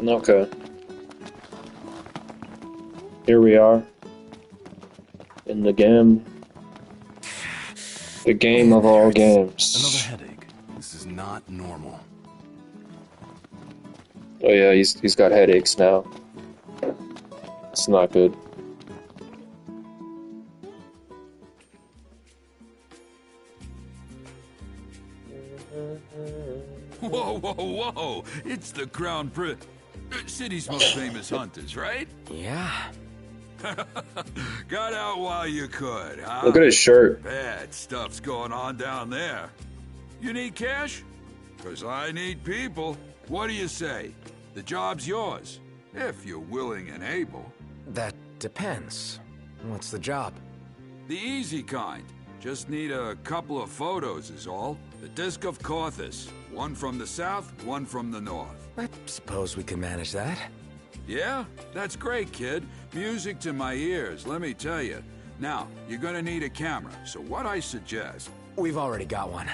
Okay. Here we are. In the game. The game of all games. Another headache. This is not normal. Oh yeah, he's got headaches now. It's not good. Whoa, whoa, whoa! It's the Crown Prince. City's most famous hunters, right? Yeah. Got out while you could, huh? Look at his shirt. Bad stuff's going on down there. You need cash? 'Cause I need people. What do you say? The job's yours, if you're willing and able. That depends. What's the job? The easy kind. Just need a couple of photos is all. The Disc of Cauthus. One from the south, one from the north. I suppose we can manage that. Yeah? That's great, kid. Music to my ears, let me tell you. Now, you're gonna need a camera, so what I suggest... We've already got one.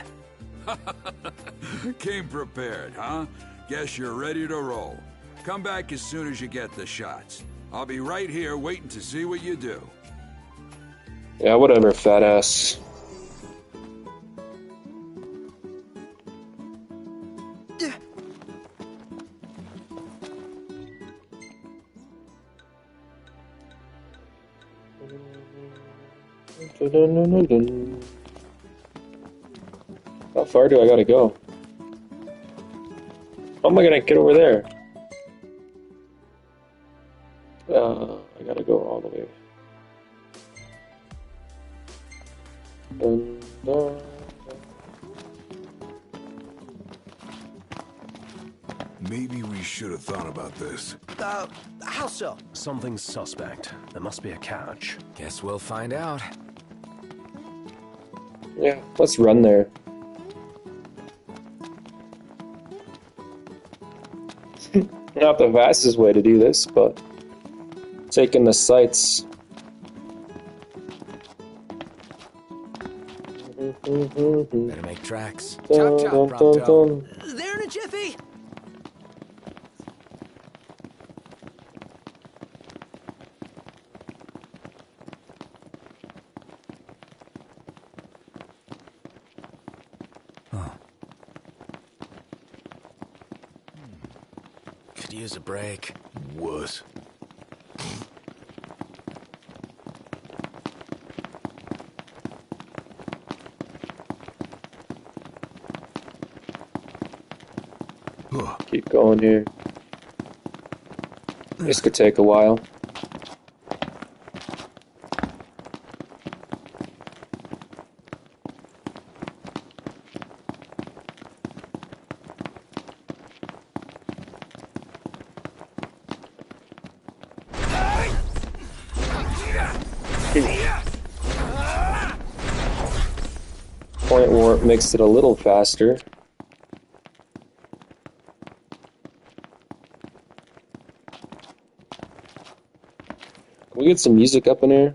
Came prepared, huh? Guess you're ready to roll. Come back as soon as you get the shots. I'll be right here waiting to see what you do. Yeah, whatever, fat ass. How far do I gotta go? How am I gonna get over there? I gotta go all the way. Dun, dun. Maybe we should have thought about this. How so? Something suspect. There must be a catch. Guess we'll find out. Yeah, let's run there. Not the fastest way to do this, but taking the sights. Better make tracks. Dun, Chop, chop, dun, Prompto. dun, dun. There in a jiffy? Could use a break. Wuss. Keep going here. This could take a while. Point warp makes it a little faster. Can we get some music up in here?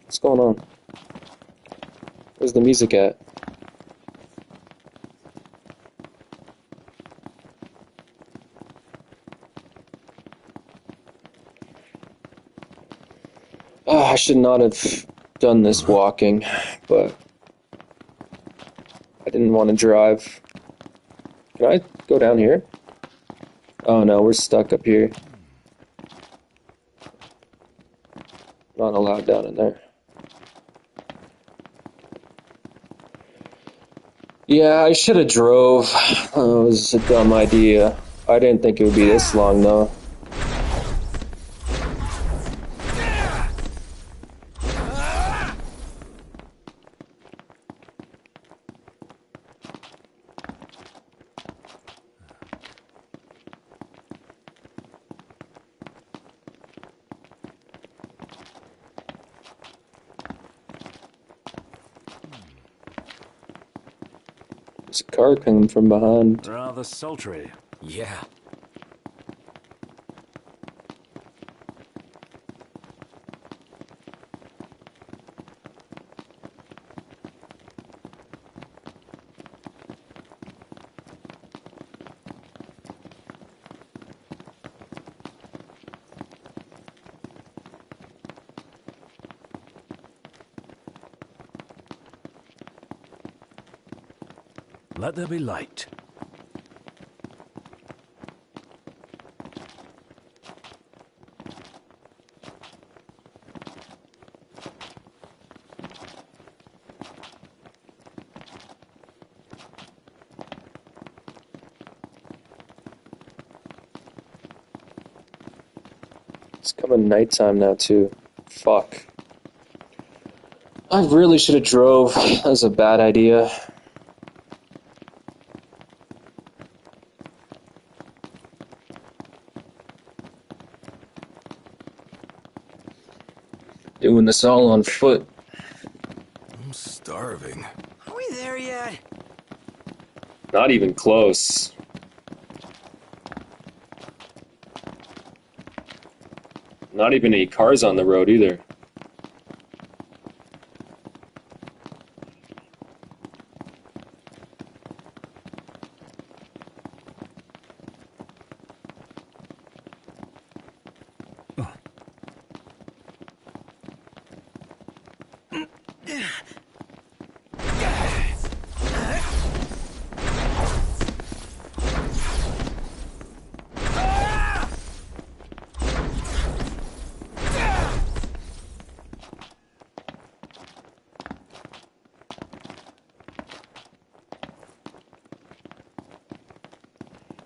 What's going on? Where's the music at? Oh, I should not have done this walking, but I didn't want to drive. Can I go down here? Oh no, we're stuck up here. Not allowed down in there. Yeah, I should have drove. Oh, it was a dumb idea. I didn't think it would be this long though. There's a car coming from behind. Rather sultry. Yeah. Let there be light. It's coming nighttime now too. Fuck. I really should have drove. That was a bad idea. Doing this all on foot. I'm starving. Are we there yet? Not even close. Not even any cars on the road either.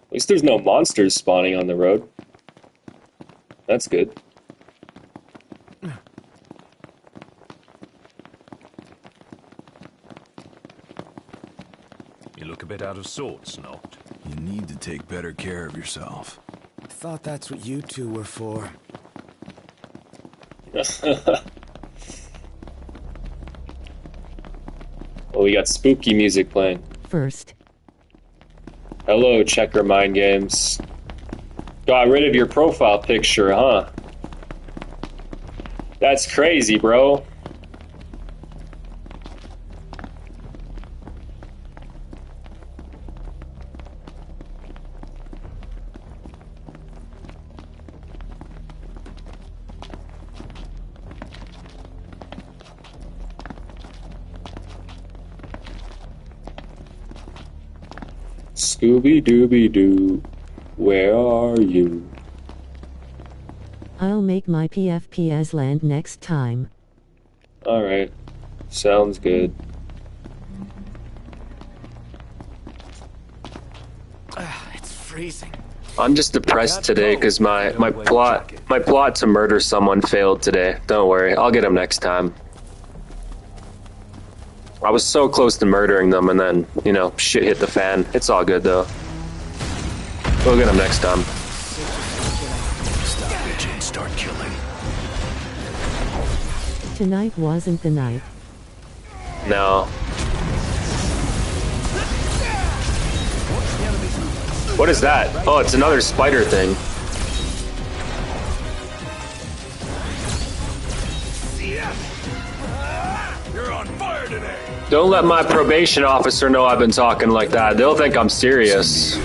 At least there's no monsters spawning on the road. That's good. You look a bit out of sorts, Noct. You need to take better care of yourself. I thought that's what you two were for. Well, we got spooky music playing. First, Hello, Checker Mind Games. Got rid of your profile picture, huh? That's crazy, bro. Scooby-Dooby-Doo, where are you? I'll make my PFPS land next time. Alright, sounds good. It's freezing. I'm just depressed today because my plot to murder someone failed today. Don't worry, I'll get him next time. I was so close to murdering them and then, you know, shit hit the fan. It's all good though. We'll get him next time. Stop bitching and start killing. Tonight wasn't the night. No. What is that? Oh, it's another spider thing. You're on fire today. Don't let my probation officer know I've been talking like that. They'll think I'm serious.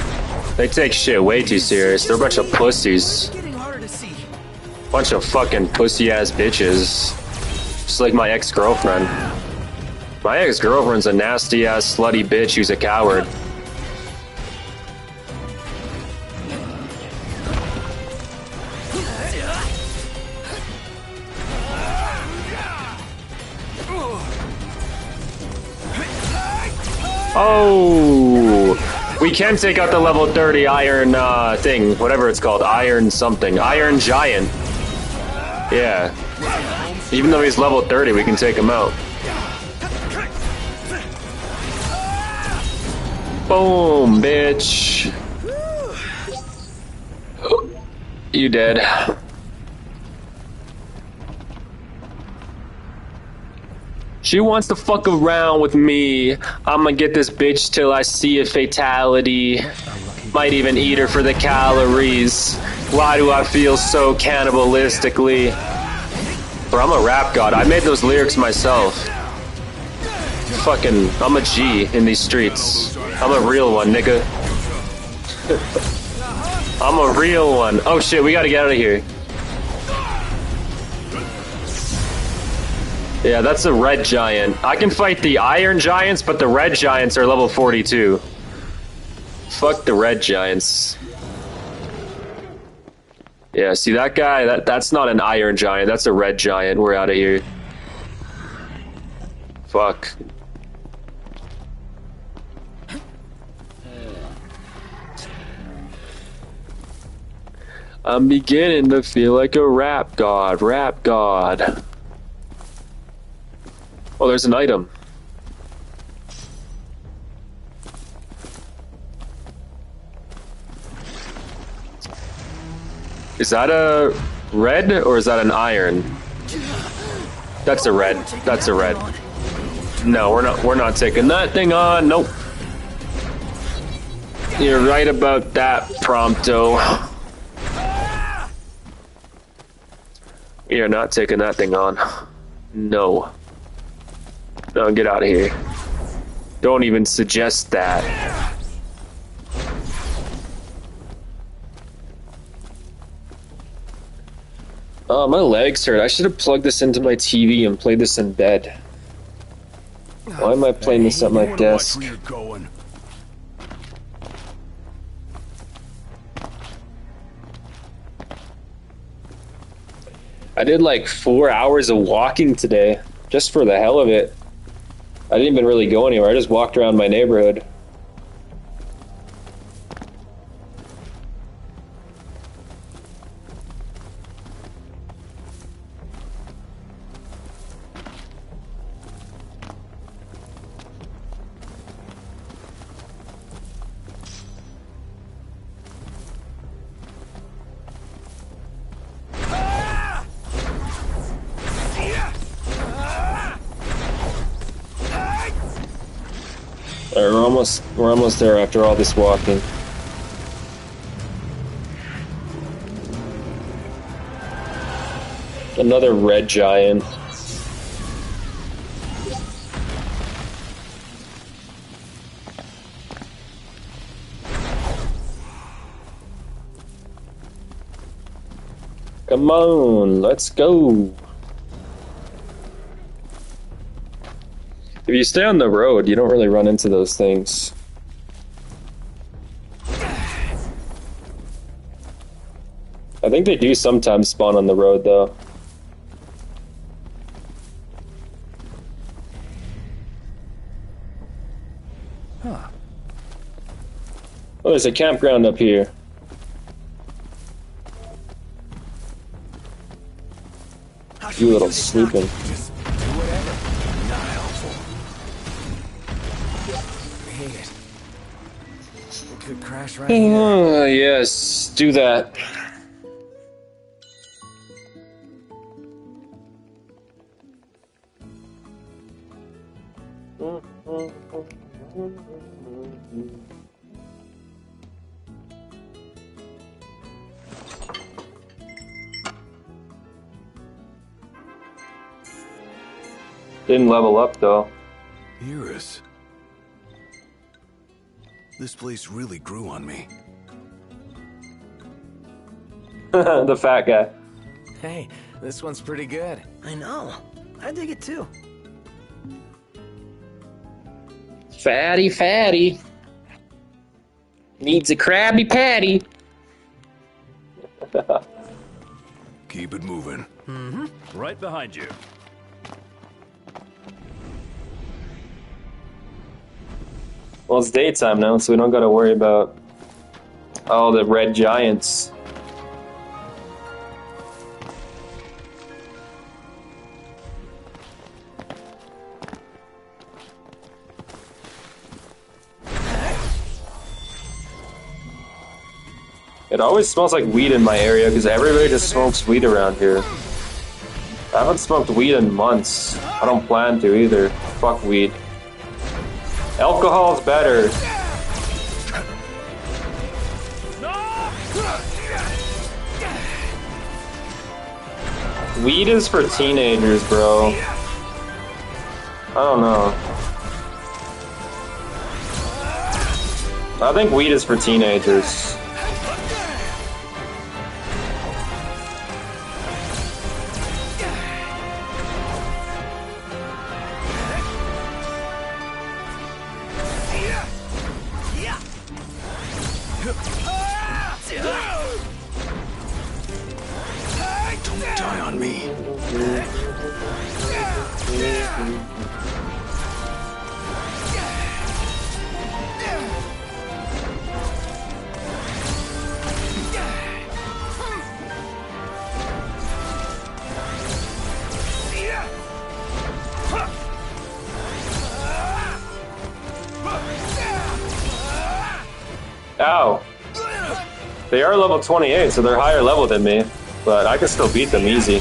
They take shit way too serious. They're a bunch of pussies. Getting harder to see. Bunch of fucking pussy-ass bitches. Just like my ex-girlfriend. My ex-girlfriend's a nasty-ass, slutty bitch who's a coward. Oh, we can take out the level 30 iron thing, whatever it's called, iron something, iron giant. Yeah, even though he's level 30, we can take him out. Boom, bitch. You dead. She wants to fuck around with me. I'ma get this bitch till I see a fatality. Might even eat her for the calories. Why do I feel so cannibalistically? Bro, I'm a rap god. I made those lyrics myself. Fucking, I'm a G in these streets. I'm a real one, nigga. I'm a real one. Oh shit, we gotta get out of here. Yeah, that's a red giant. I can fight the iron giants, but the red giants are level 42. Fuck the red giants. Yeah, see that guy? That's not an iron giant. That's a red giant. We're out of here. Fuck. I'm beginning to feel like a rap god. Rap god. Oh, there's an item. Is that a red or is that an iron? That's a red. That's a red. No, we're not taking that thing on. Nope. You're right about that, Prompto. You're not taking that thing on. No. No, get out of here. Don't even suggest that. Oh, my legs hurt. I should have plugged this into my TV and played this in bed. Why am I playing this at my desk? I did like 4 hours of walking today, just for the hell of it. I didn't even really go anywhere. I just walked around my neighborhood. We're almost there after all this walking. Another red giant. Come on, let's go. If you stay on the road, you don't really run into those things. I think they do sometimes spawn on the road, though. Huh. Oh, there's a campground up here. You little sleeping. Just do whatever. Not helpful. I hate it. We could crash right here. Oh, yes, do that. Didn't level up though. Iris. This place really grew on me. The fat guy. Hey, this one's pretty good. I know. I dig it too. Fatty, fatty. Needs a Krabby Patty. Keep it moving. Right behind you. Well, it's daytime now, so we don't gotta worry about all the red giants. It always smells like weed in my area because everybody just smokes weed around here. I haven't smoked weed in months. I don't plan to either. Fuck weed. Alcohol's better. Weed is for teenagers, bro. I don't know. I think weed is for teenagers. Don't die on me. Ow. They are level 28, so they're higher level than me. But I can still beat them easy.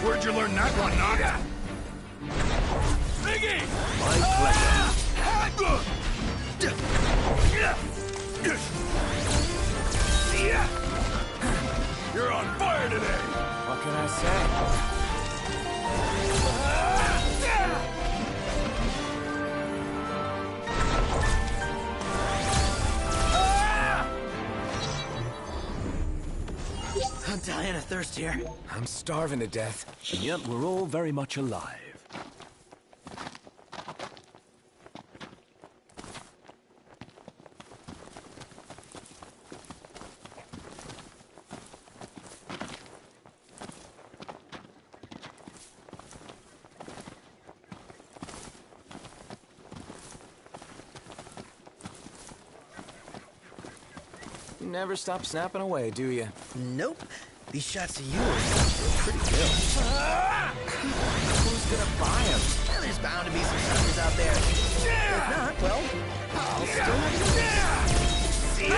Where'd you learn that one, Knock? Biggie! My pleasure. You're on fire today! What can I say? I'm dying of thirst here. I'm starving to death. And yet we're all very much alive. You never stop snapping away, do you? Nope. These shots of you are pretty good. Who's gonna buy them? There's bound to be some suckers out there. If not, well, I'll still have you.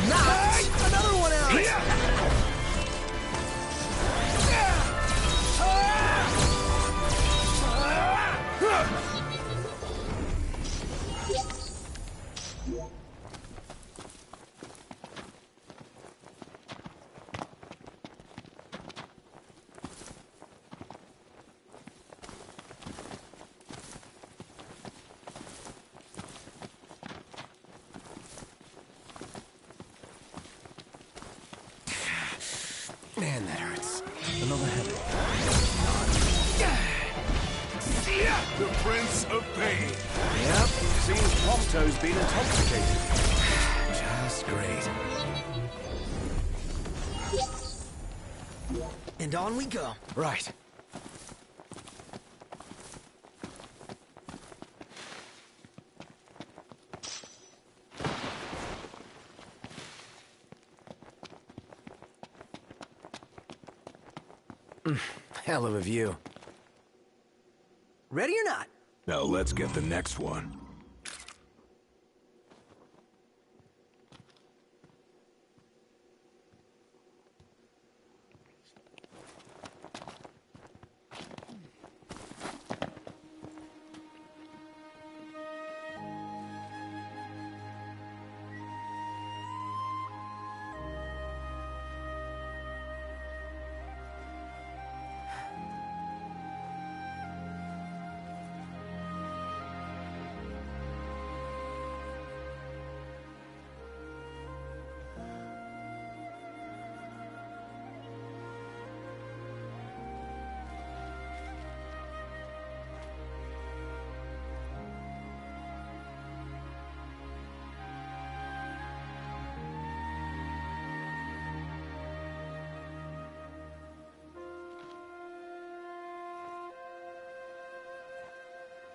Knocked another one out. Man, that hurts. Another headache. The Prince of Pain. Yep, seems Prompto's been intoxicated. Just great. And on we go. Right. Hell of a view. Ready or not? Now let's get the next one.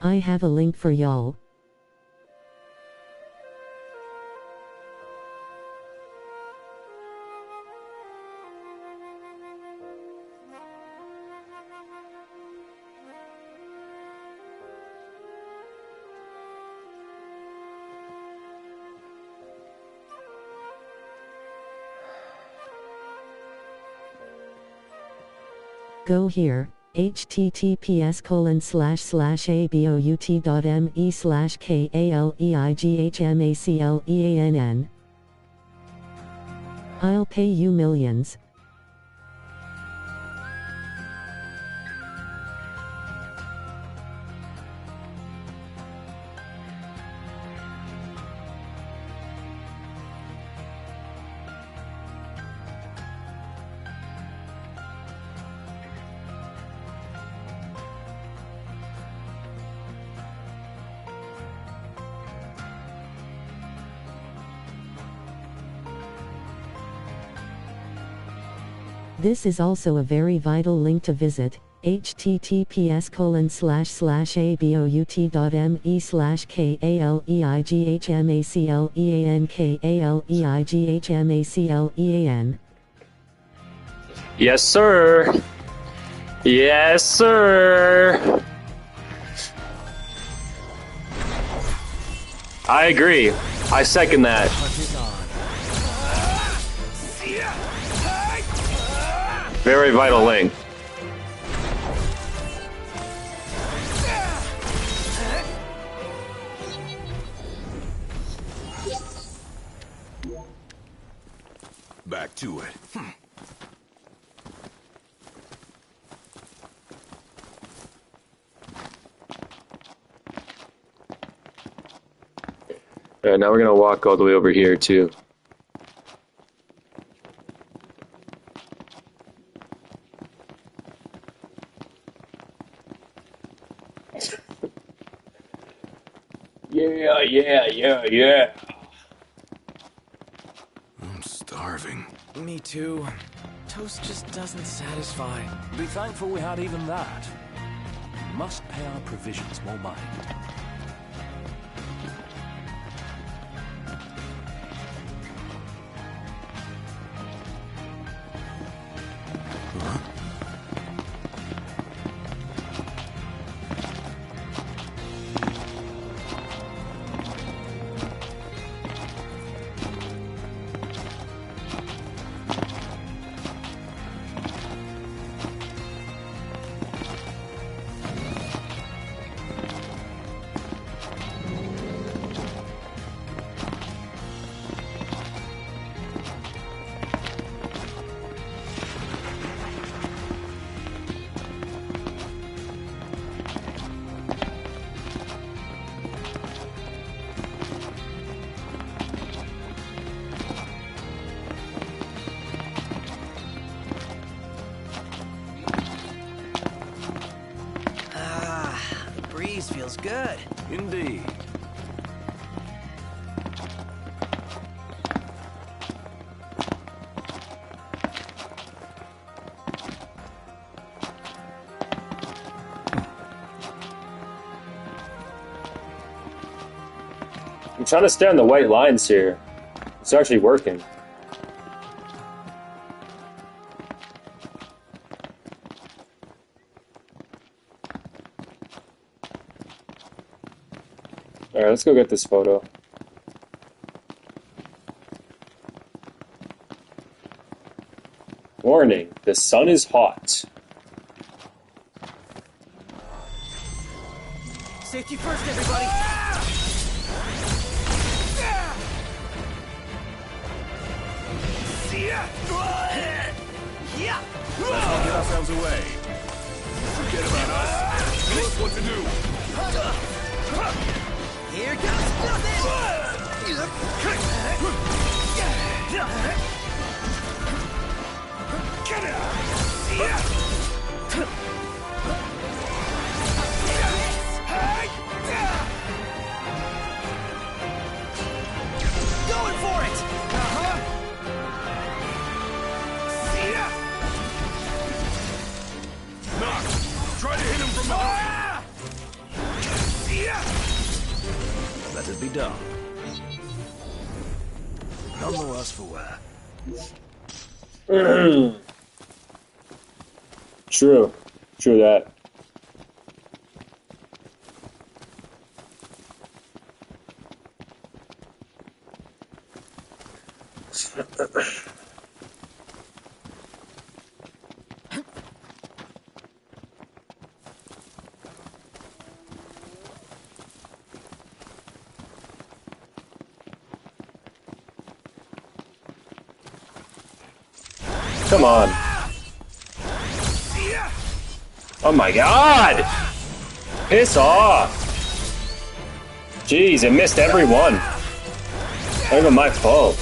I have a link for y'all. Go here, https://about.me/KALEIGHMACLEANN I'll pay you millions. This is also a very vital link to visit, https://about.me/kaleightmaclean. Yes, sir. Yes, sir. I agree. I second that. Very vital link. Back to it. Alright, now we're gonna walk all the way over here too. Yeah. I'm starving. Me too. Toast just doesn't satisfy. Be thankful we had even that. We must pay our provisions more mind. The breeze feels good. Indeed. I'm trying to stay on the white lines here. It's actually working. Alright, let's go get this photo. Warning, the sun is hot. Safety first, everybody! Let's not get ourselves away. Forget about us. Tell us what to do. Here goes going for it! Knock. Try to hit him from behind. Let it be done. None the worse for wear. True. True that. Come on. Oh my god! Piss off! Jeez, it missed every one. Not even my fault.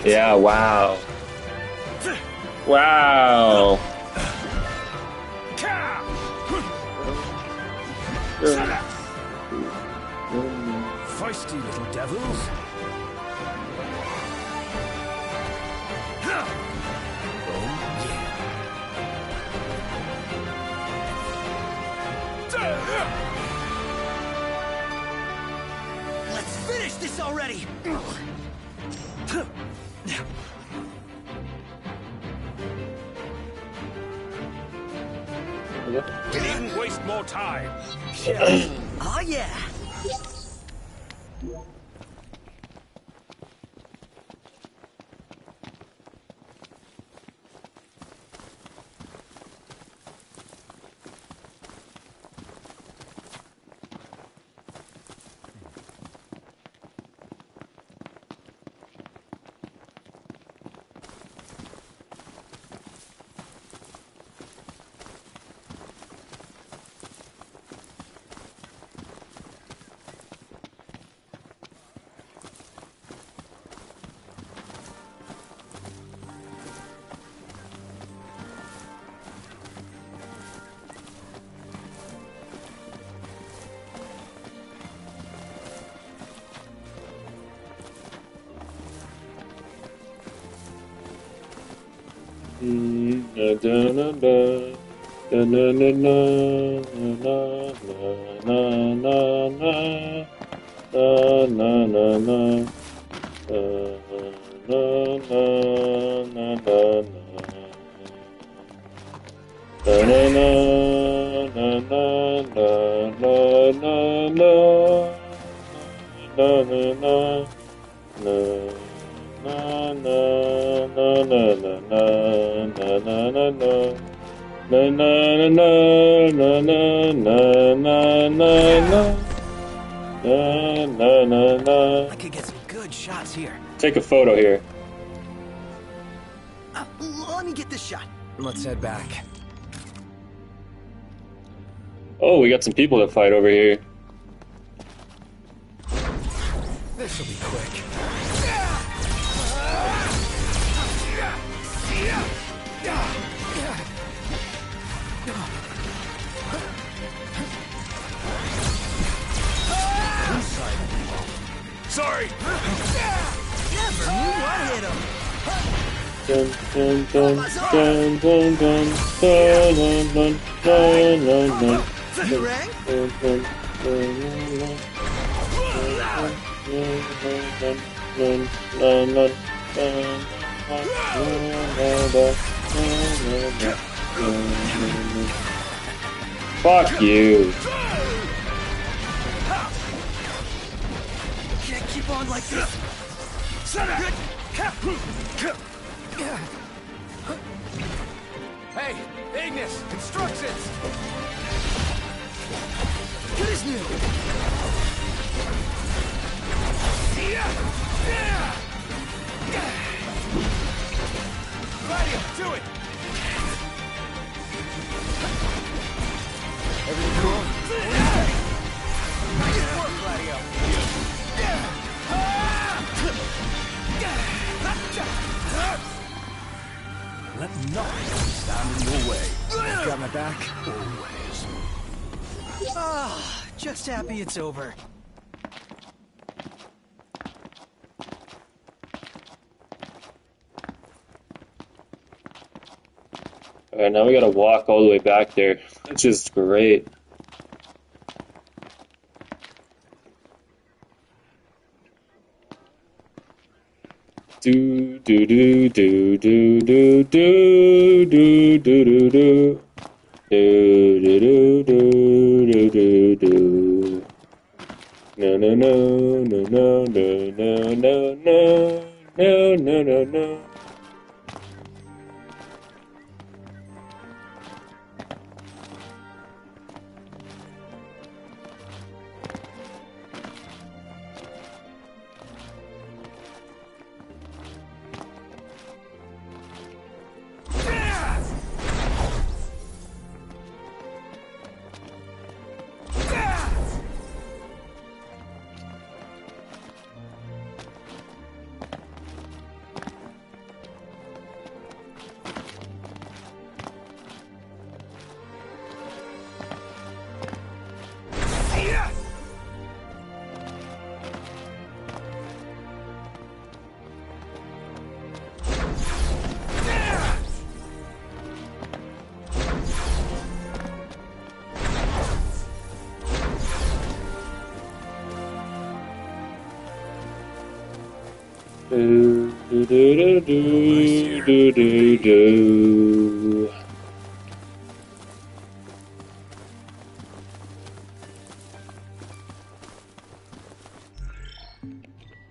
Yeah, wow. Wow. Feisty little devils. Let's finish this already! We needn't waste more time. Oh yeah! I could get some good shots here. Take a photo here. Let me get this shot. Let's head back. Oh, we got some people to fight over here. This'll be quick. Sorry. Never knew what hit him. Dun, dun, dun, dun, dun, dun, dun, dun, dun, dun, dun. You rang? Fuck you. Can't keep on like this. Hey, Ignis, instructions. Good as new. Gladio, do it. Everything cool? Nice work, Gladio. Let nothing stand in your way. Got my back? Always. Ah, just happy it's over. Alright, now we gotta walk all the way back there. That's just great. Do do do do do do do do do do do do do do do do. No no no no no no no no no no no no. I'm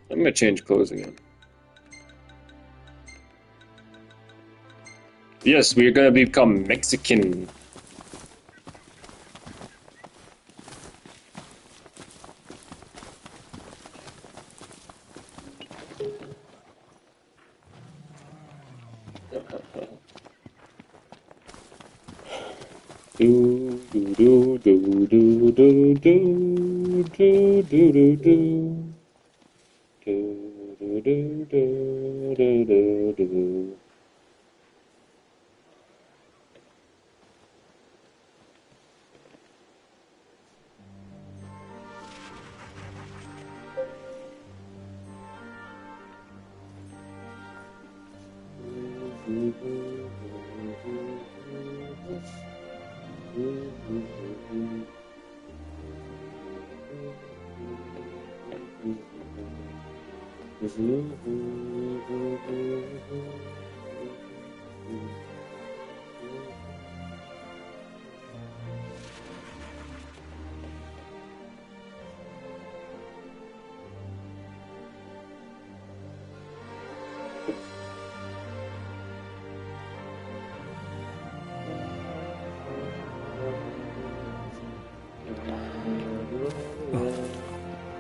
gonna change clothes again. Yes, we are gonna become Mexican. Do do do do do do do do do do. Do, do, do, do, do, do, do.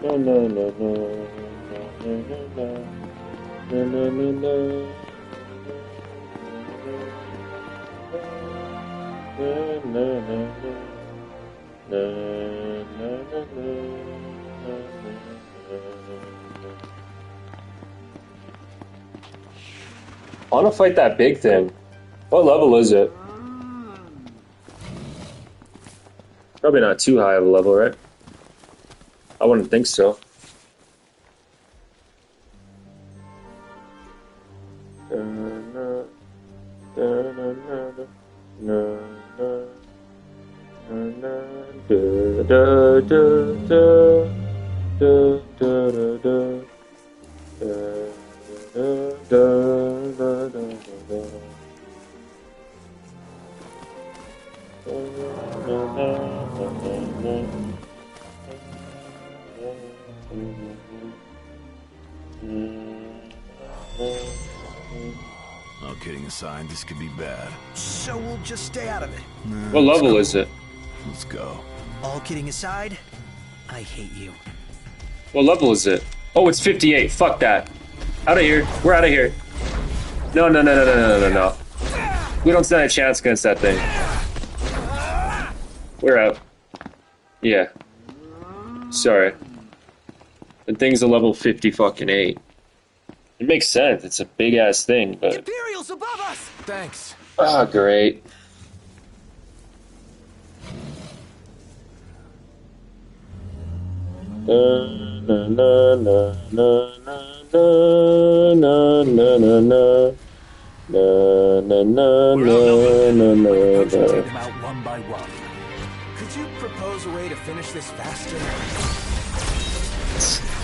No, no, no, no, no, no, no, no, no. I want to fight that big thing. What level is it? Probably not too high of a level, right? I wouldn't think so. All kidding aside, this could be bad. So we'll just stay out of it. What level is it? Let's go. All kidding aside, I hate you. What level is it? Oh, it's 58. Fuck that. Out of here. We're out of here. No, no, no, no, no, no, no, no. We don't stand a chance against that thing. We're out. Yeah. Sorry. The thing's a level 50 fucking 8. It makes sense. It's a big ass thing, but. Imperials above us! Thanks. Ah, great. Na na na na na na na na na na. Na na na na na Take na. them out one by one. Could you propose a way to finish this faster?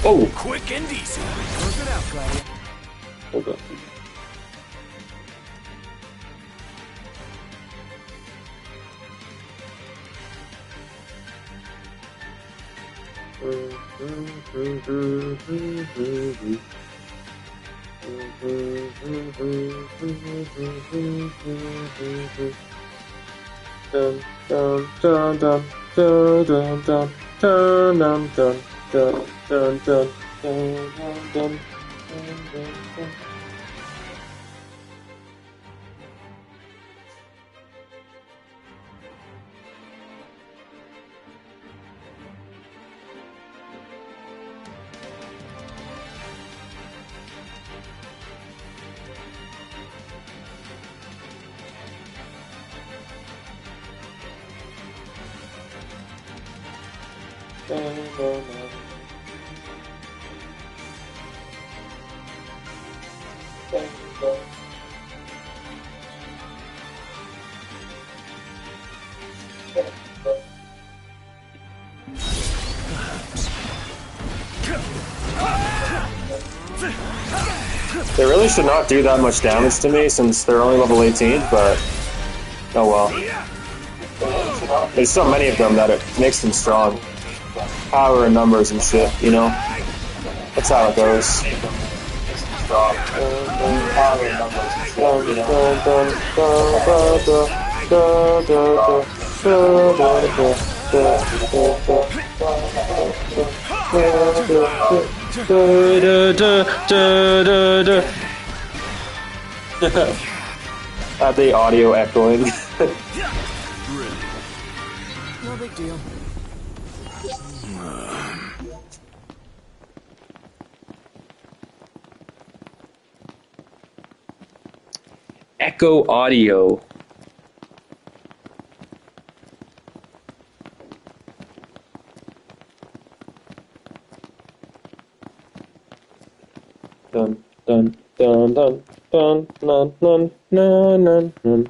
Oh, Quick and easy. Close it out, Claudia. hold on. Dun dun dun dun dun dun dun dun dun dun dun dun dun dun dun dun. They really should not do that much damage to me since they're only level 18, but oh well. There's so many of them that it makes them strong. Power and numbers and shit, you know? That's how it goes. The audio echoing. No big deal. Echo audio. Dun dun dun dun dun dun dun dun dun dun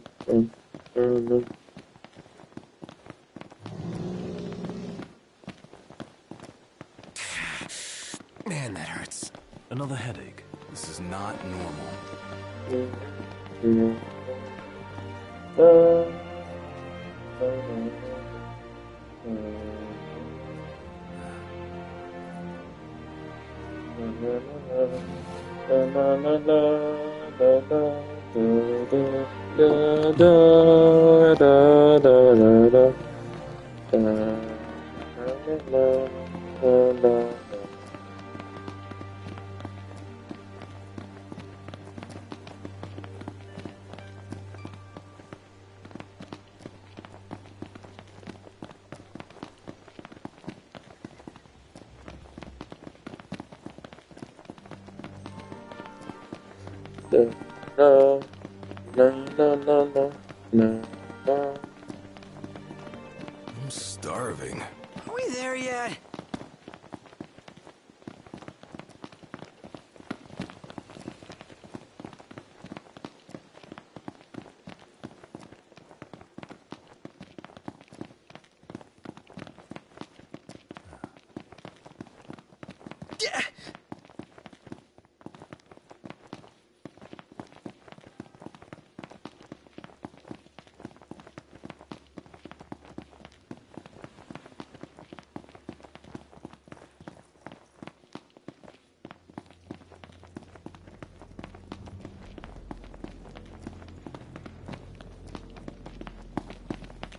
dun dun. Man, that hurts. Another headache. This is not normal. I'm starving. Are we there yet?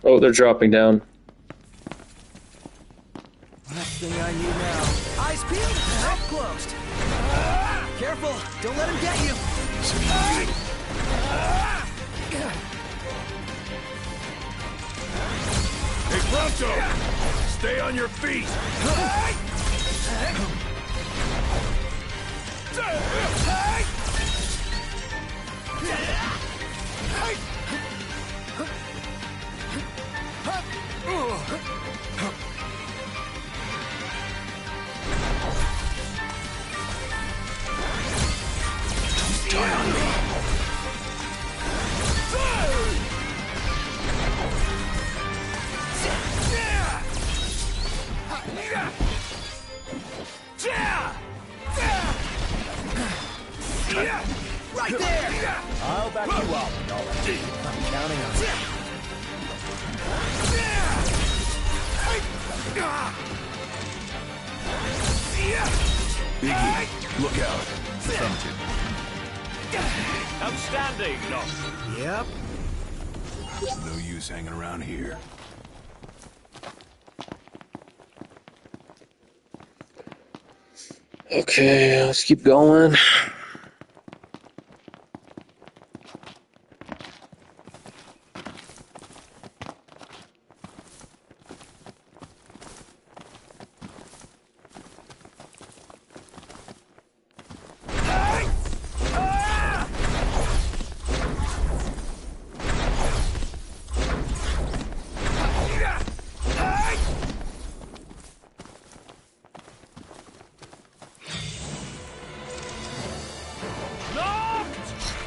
Oh, they're dropping down. Last thing I need now. Eyes peeled, mouth closed. Careful, don't let him get you. Hey, Pronto! Stay on your feet! Die on me. Right there! I'll back you up, Nolly. I'm counting on you. Biggie, look out. Outstanding, Nolly. Yep. No use hanging around here. Okay, let's keep going.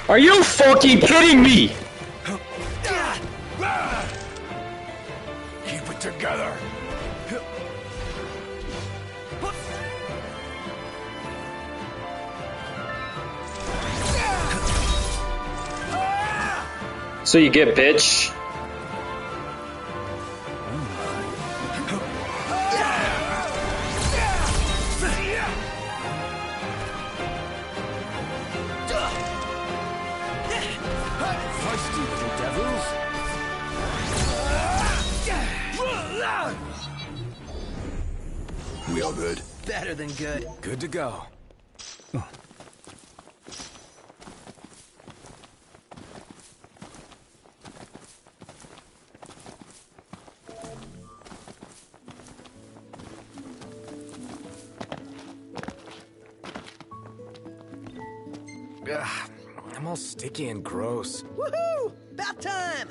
Are you fucking kidding me? Keep it together. So you get, bitch. Feisty little devils. We all good? Better than good. Good to go. Ugh, I'm all sticky and gross. Woohoo! About time!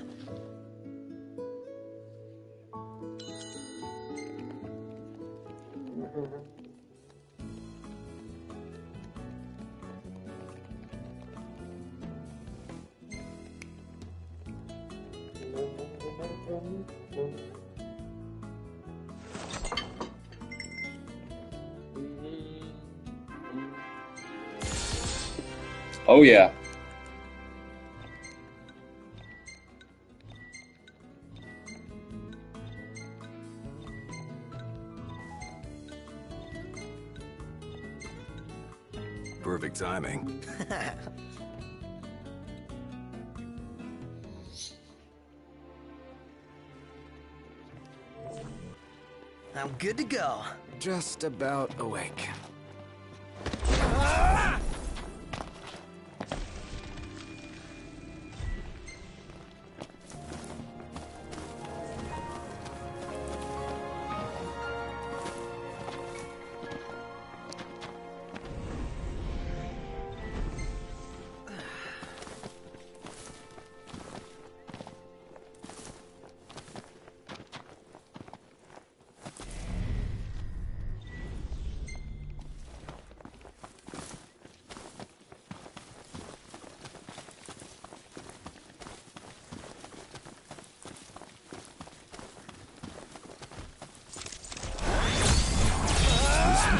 Oh yeah. Perfect timing. I'm good to go. Just about awake.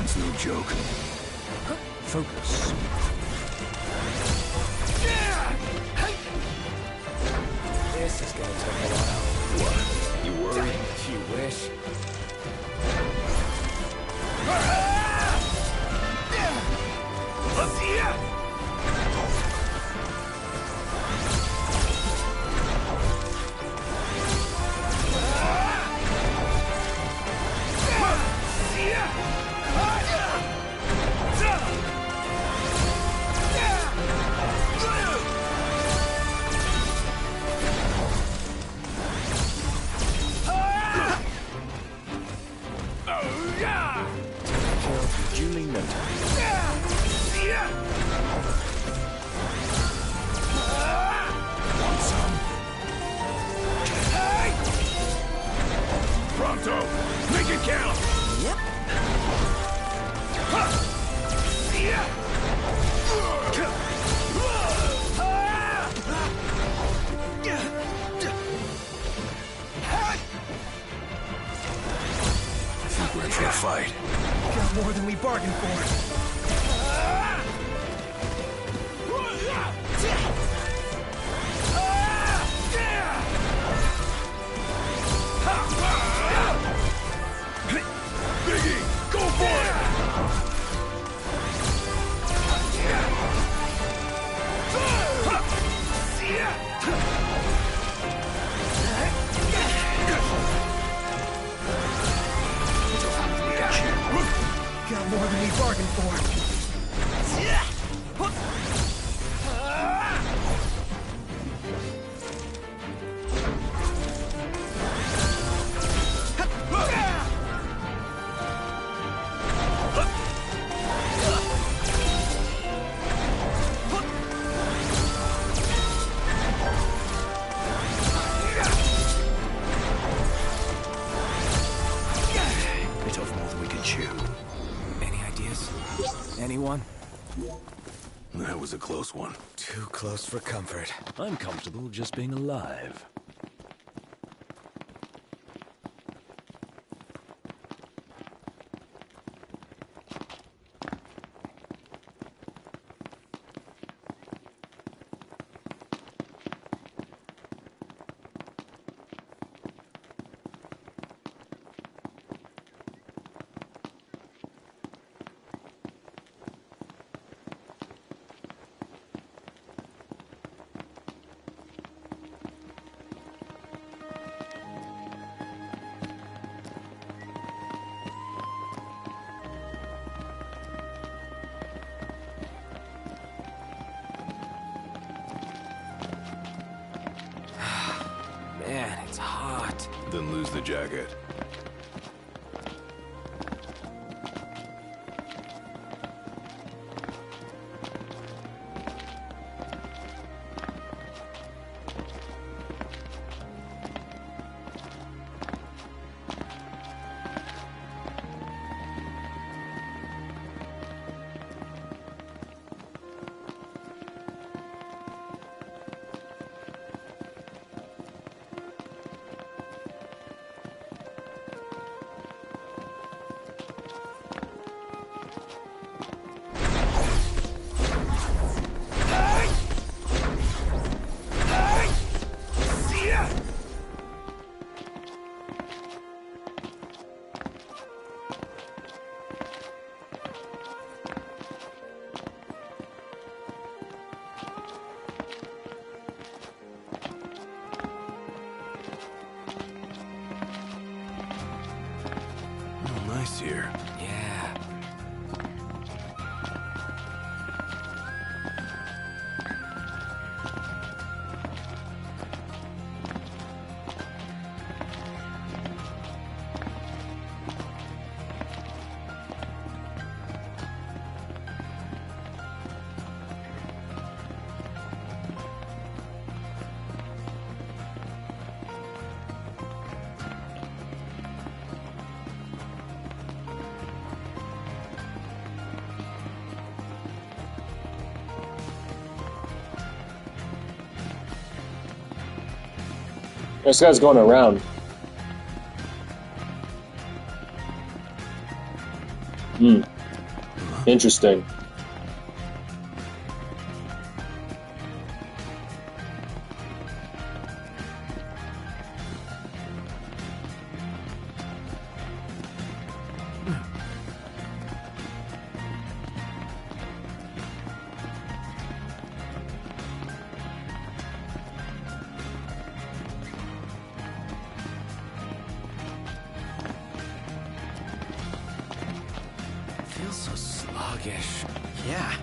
It's no joke. Focus. This is gonna take a while. What? You worried? You wish. Kill duly noted. Want some? Pronto! Make it count! Yep. I think we're in for a fight. Got more than we bargained for. Biggie, go for it! Got more than we bargained for. Bit off more than we can chew. Any ideas? Anyone? That was a close one. Too close for comfort. I'm comfortable just being alive. hot. Then lose the jacket. Nice here. Yeah. This guy's going around. Interesting. Feels so sluggish. Yeah.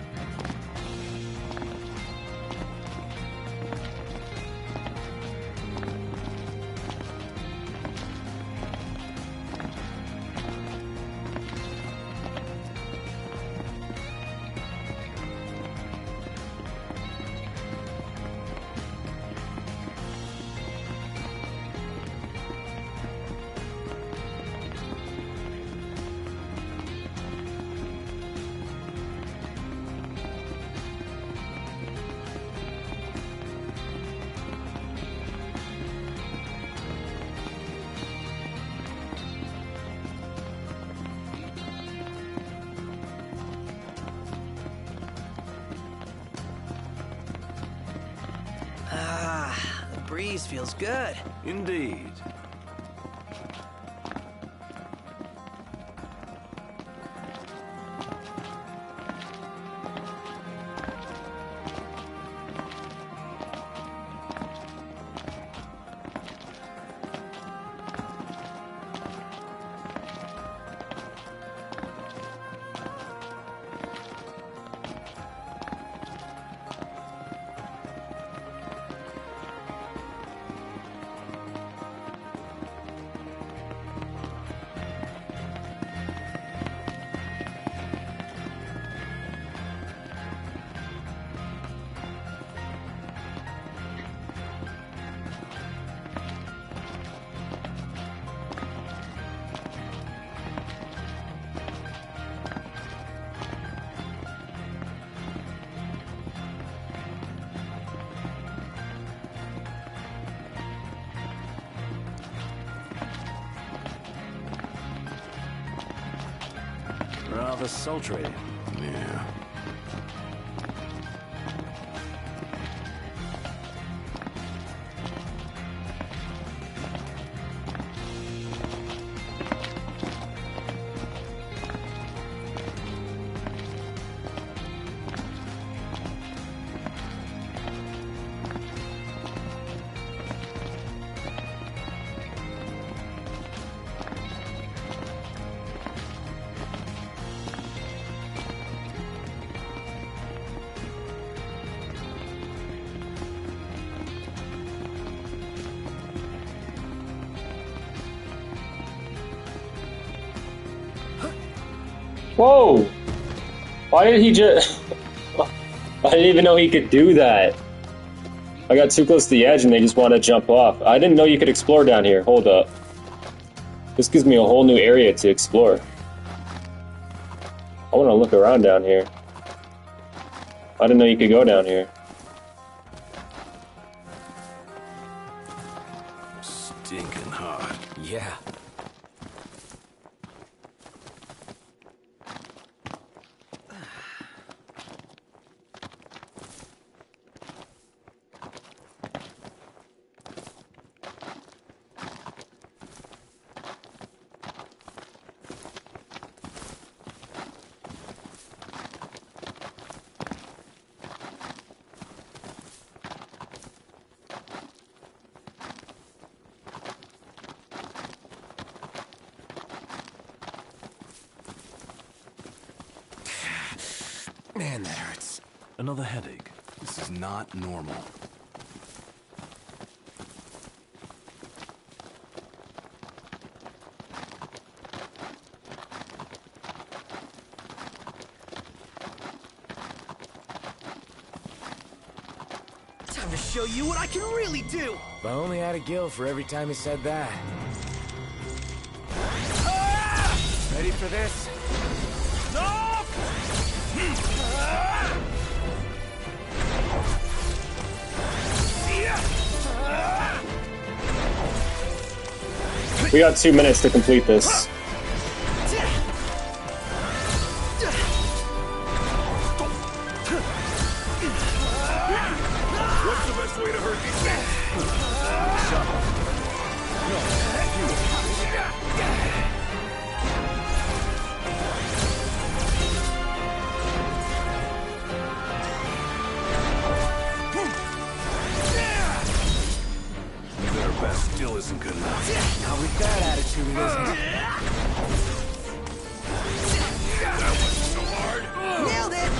The breeze feels good. Indeed. Rather sultry. Yeah. Whoa! Why did he just... I didn't even know he could do that. I got too close to the edge and they just want to jump off. I didn't know you could explore down here. Hold up. This gives me a whole new area to explore. I want to look around down here. I didn't know you could go down here. Stinking hot. Yeah. Man, that hurts. Another headache. This is not normal. Time to show you what I can really do! If I only had a gill for every time he said that. Ready for this? We got 2 minutes to complete this. What's the best way to hurt these things? Their best still isn't good enough. Not with that attitude, it isn't. That wasn't so hard. Nailed it!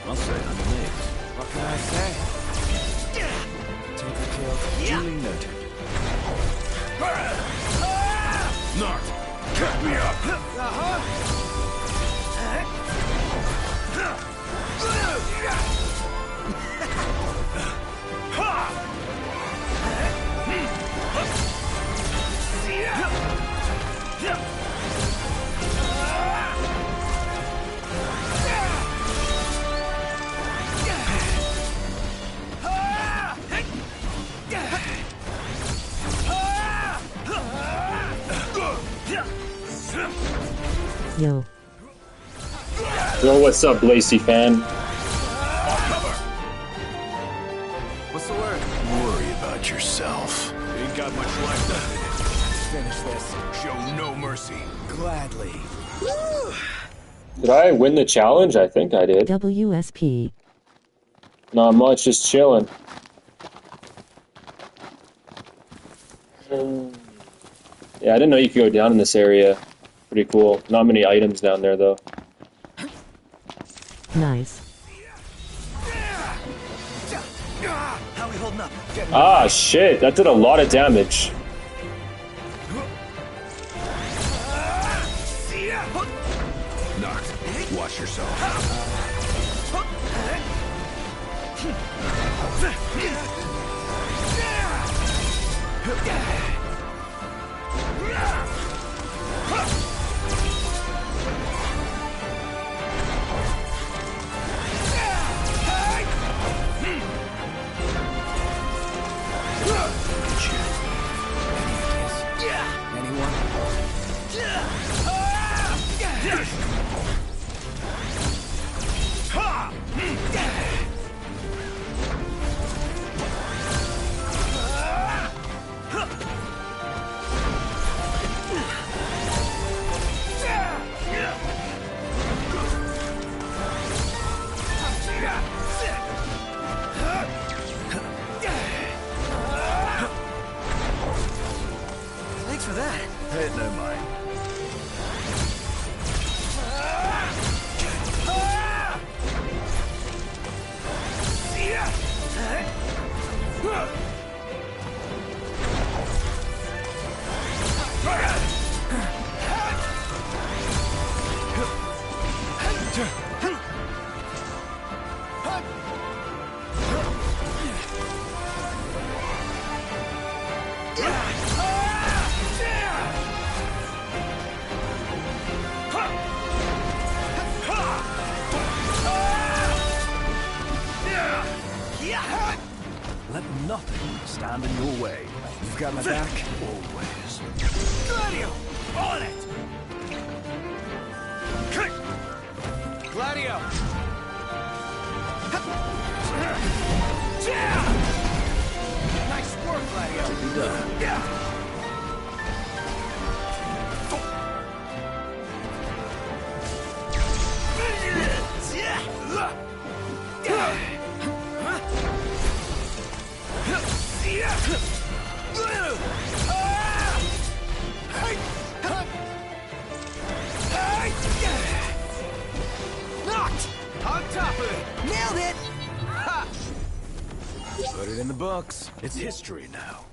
I'll say I'm amazed. What can I say? Take the kill. Duly noted. Nart, cut me up. Yo. Yo, what's up, Lacey fan? What's the word? Worry about yourself. Ain't got much life left in it. Finish this. Show no mercy. Gladly. Did I win the challenge? I think I did. WSP. Not much, just chilling. Yeah, I didn't know you could go down in this area. Pretty cool. Not many items down there, though. Nice. How we holding up? Ah, shit. That did a lot of damage. Nart, watch yourself. Let nothing stand in your way. You've got my back. Always. Gladio! On it! Gladio! Nice work, Gladio! Be done. Knocked! On top of it! Nailed it! Ha! Put it in the books. It's history now.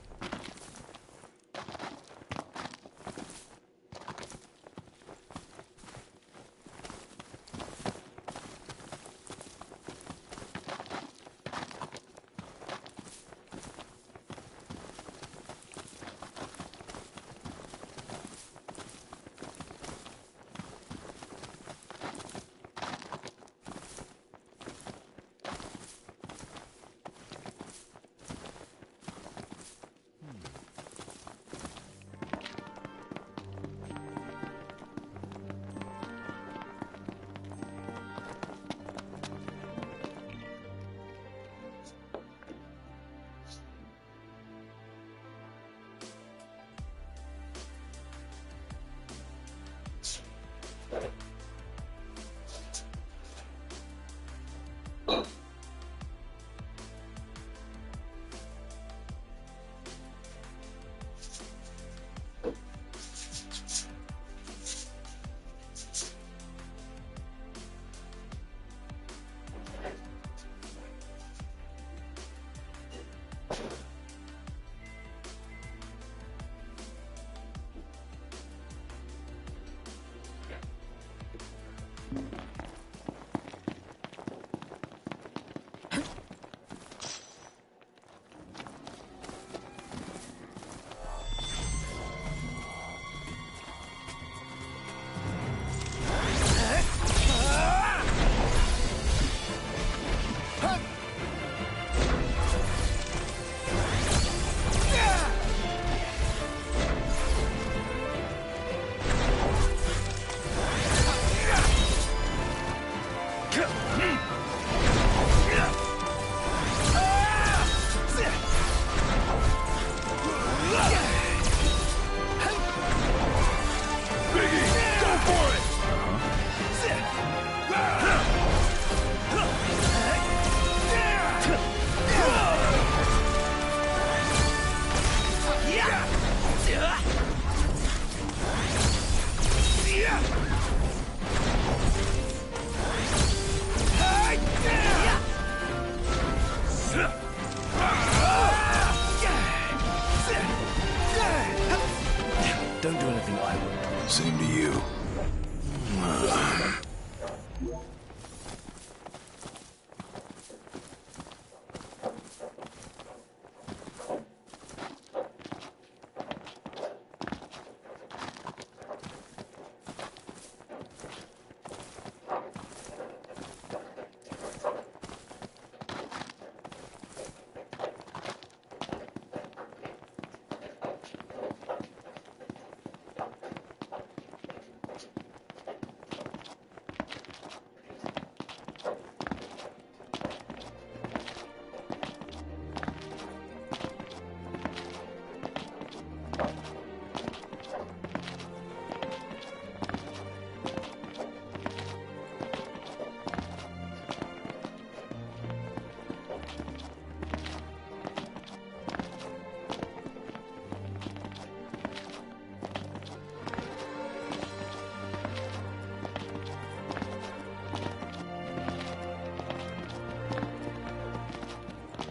Don't do anything I wouldn't. Same to you.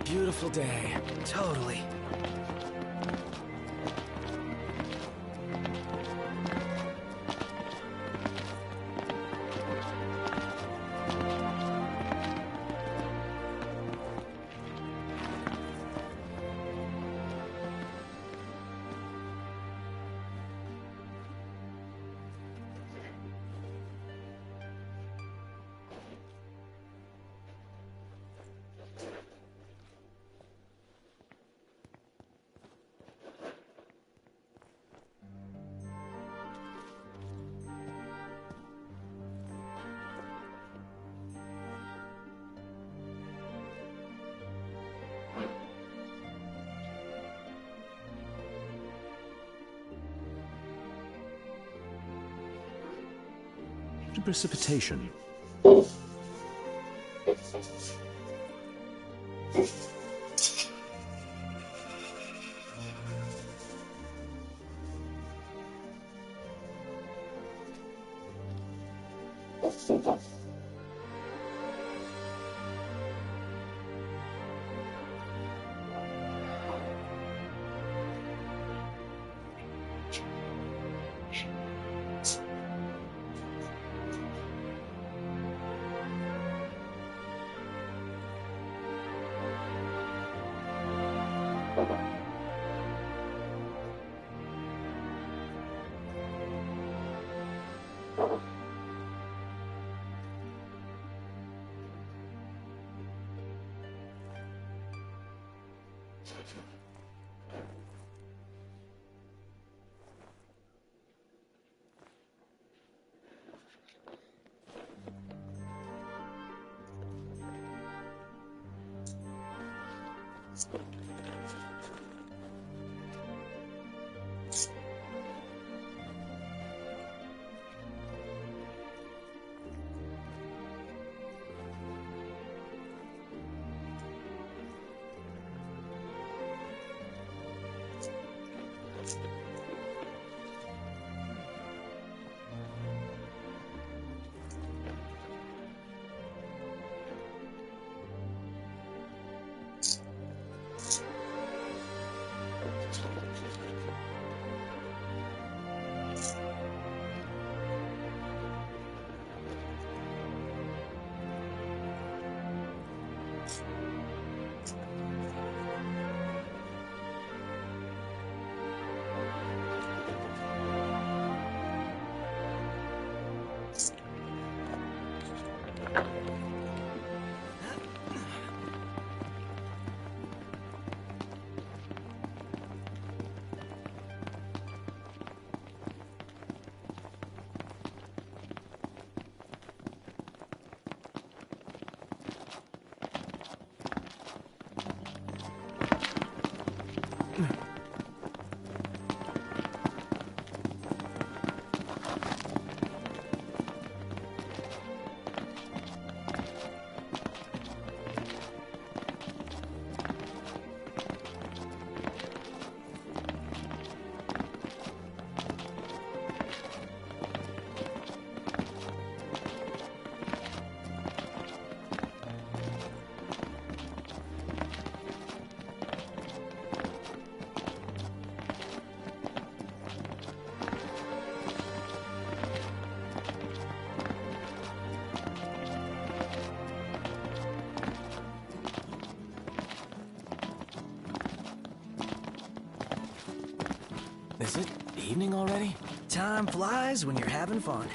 Beautiful day. Totally. precipitation. Is it evening already? Time flies when you're having fun.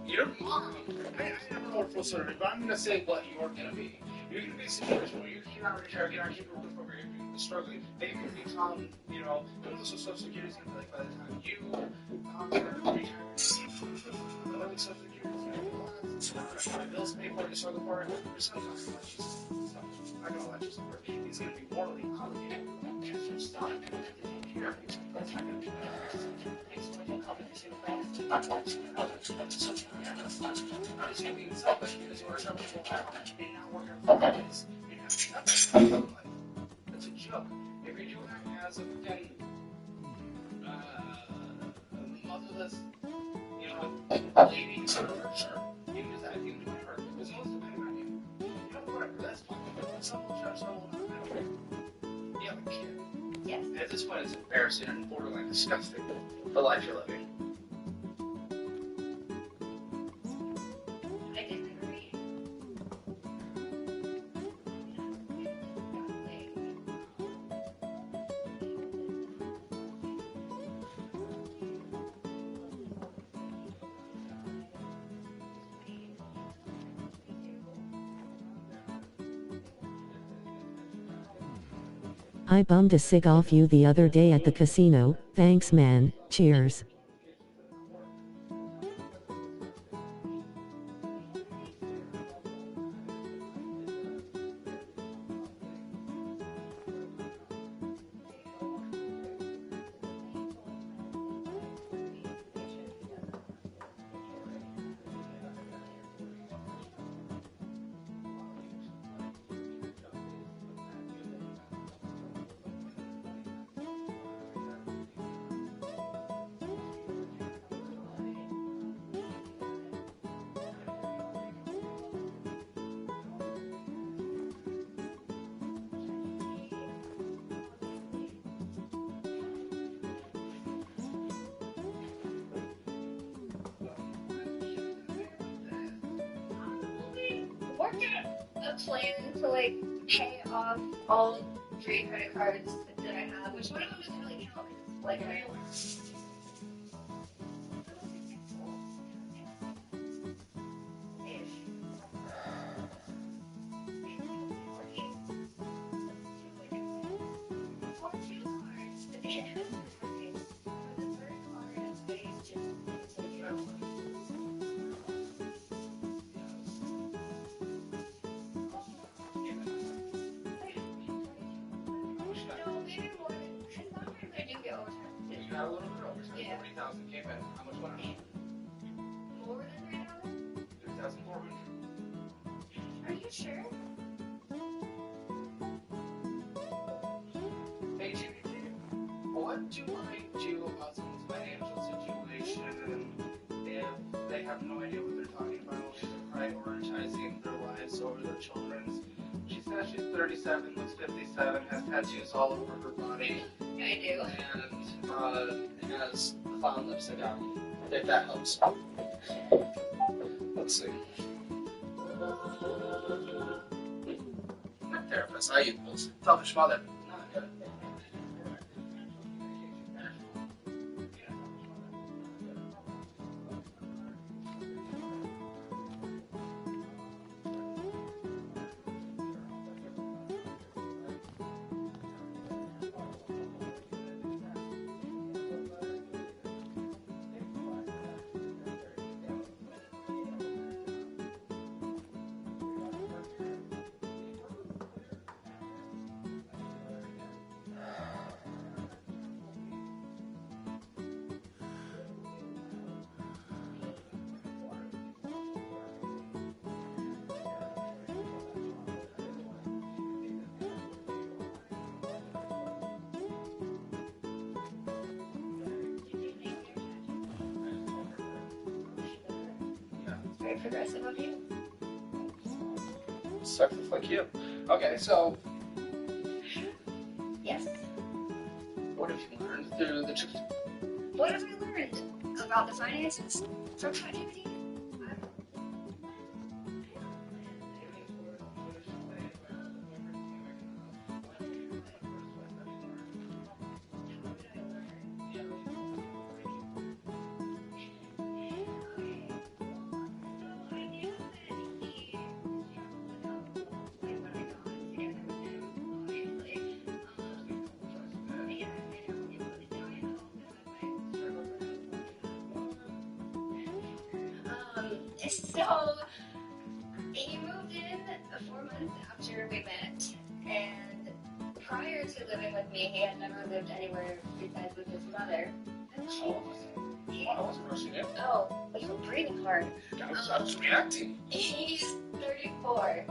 Your mom, I never know what full story, but I'm gonna say what you're gonna be. You're gonna be a situation where you cannot retire, cannot keep a roof over your head, you're struggling. Then you can become, you know, Social Security is gonna be like by the time you retire, like Social Security is gonna be my bills paid for, to struggle for it. There's something else I'm gonna let you suffer. He's gonna be morally obligated to catch your stuff. That's not gonna be I'm just being selfish because you are selfish and not working for this. That's a joke. If you're doing that as a fucking motherless, you know, lady, sure. You can do that. You can do whatever. Because most depending on you. You know, whatever. That's fine. Someone judge someone. You have a kid. Yes. At this point, it's embarrassing and borderline disgusting. The life you're living. I bummed a cig off you the other day at the casino, thanks man, cheers. A plan to like pay off all 3 credit cards that I have, which one of them doesn't really count. Like I You got a little bit over. 40,000 came in. How much went on? more than 3,000? 3,400. Are you sure? Hey, Jimmy, what do I do about someone's financial situation if they have no idea what they're talking about, if they're prioritizing their lives over their children's? She says she's 37, looks 57, has tattoos all over her body. I do. And has clown lipstick on, if that helps. Let's see. Not therapist, I use those. Selfish mother. Not good. Very progressive of you. Sucks like you. Okay, so Yes. what have you learned through the trip? What have I learned about the finances from ChatGPT? So he moved in 4 months after we met, and prior to living with me, he had never lived anywhere besides with his mother. I wasn't rushing it. Oh, but you were breathing hard. I was reacting. He's 34.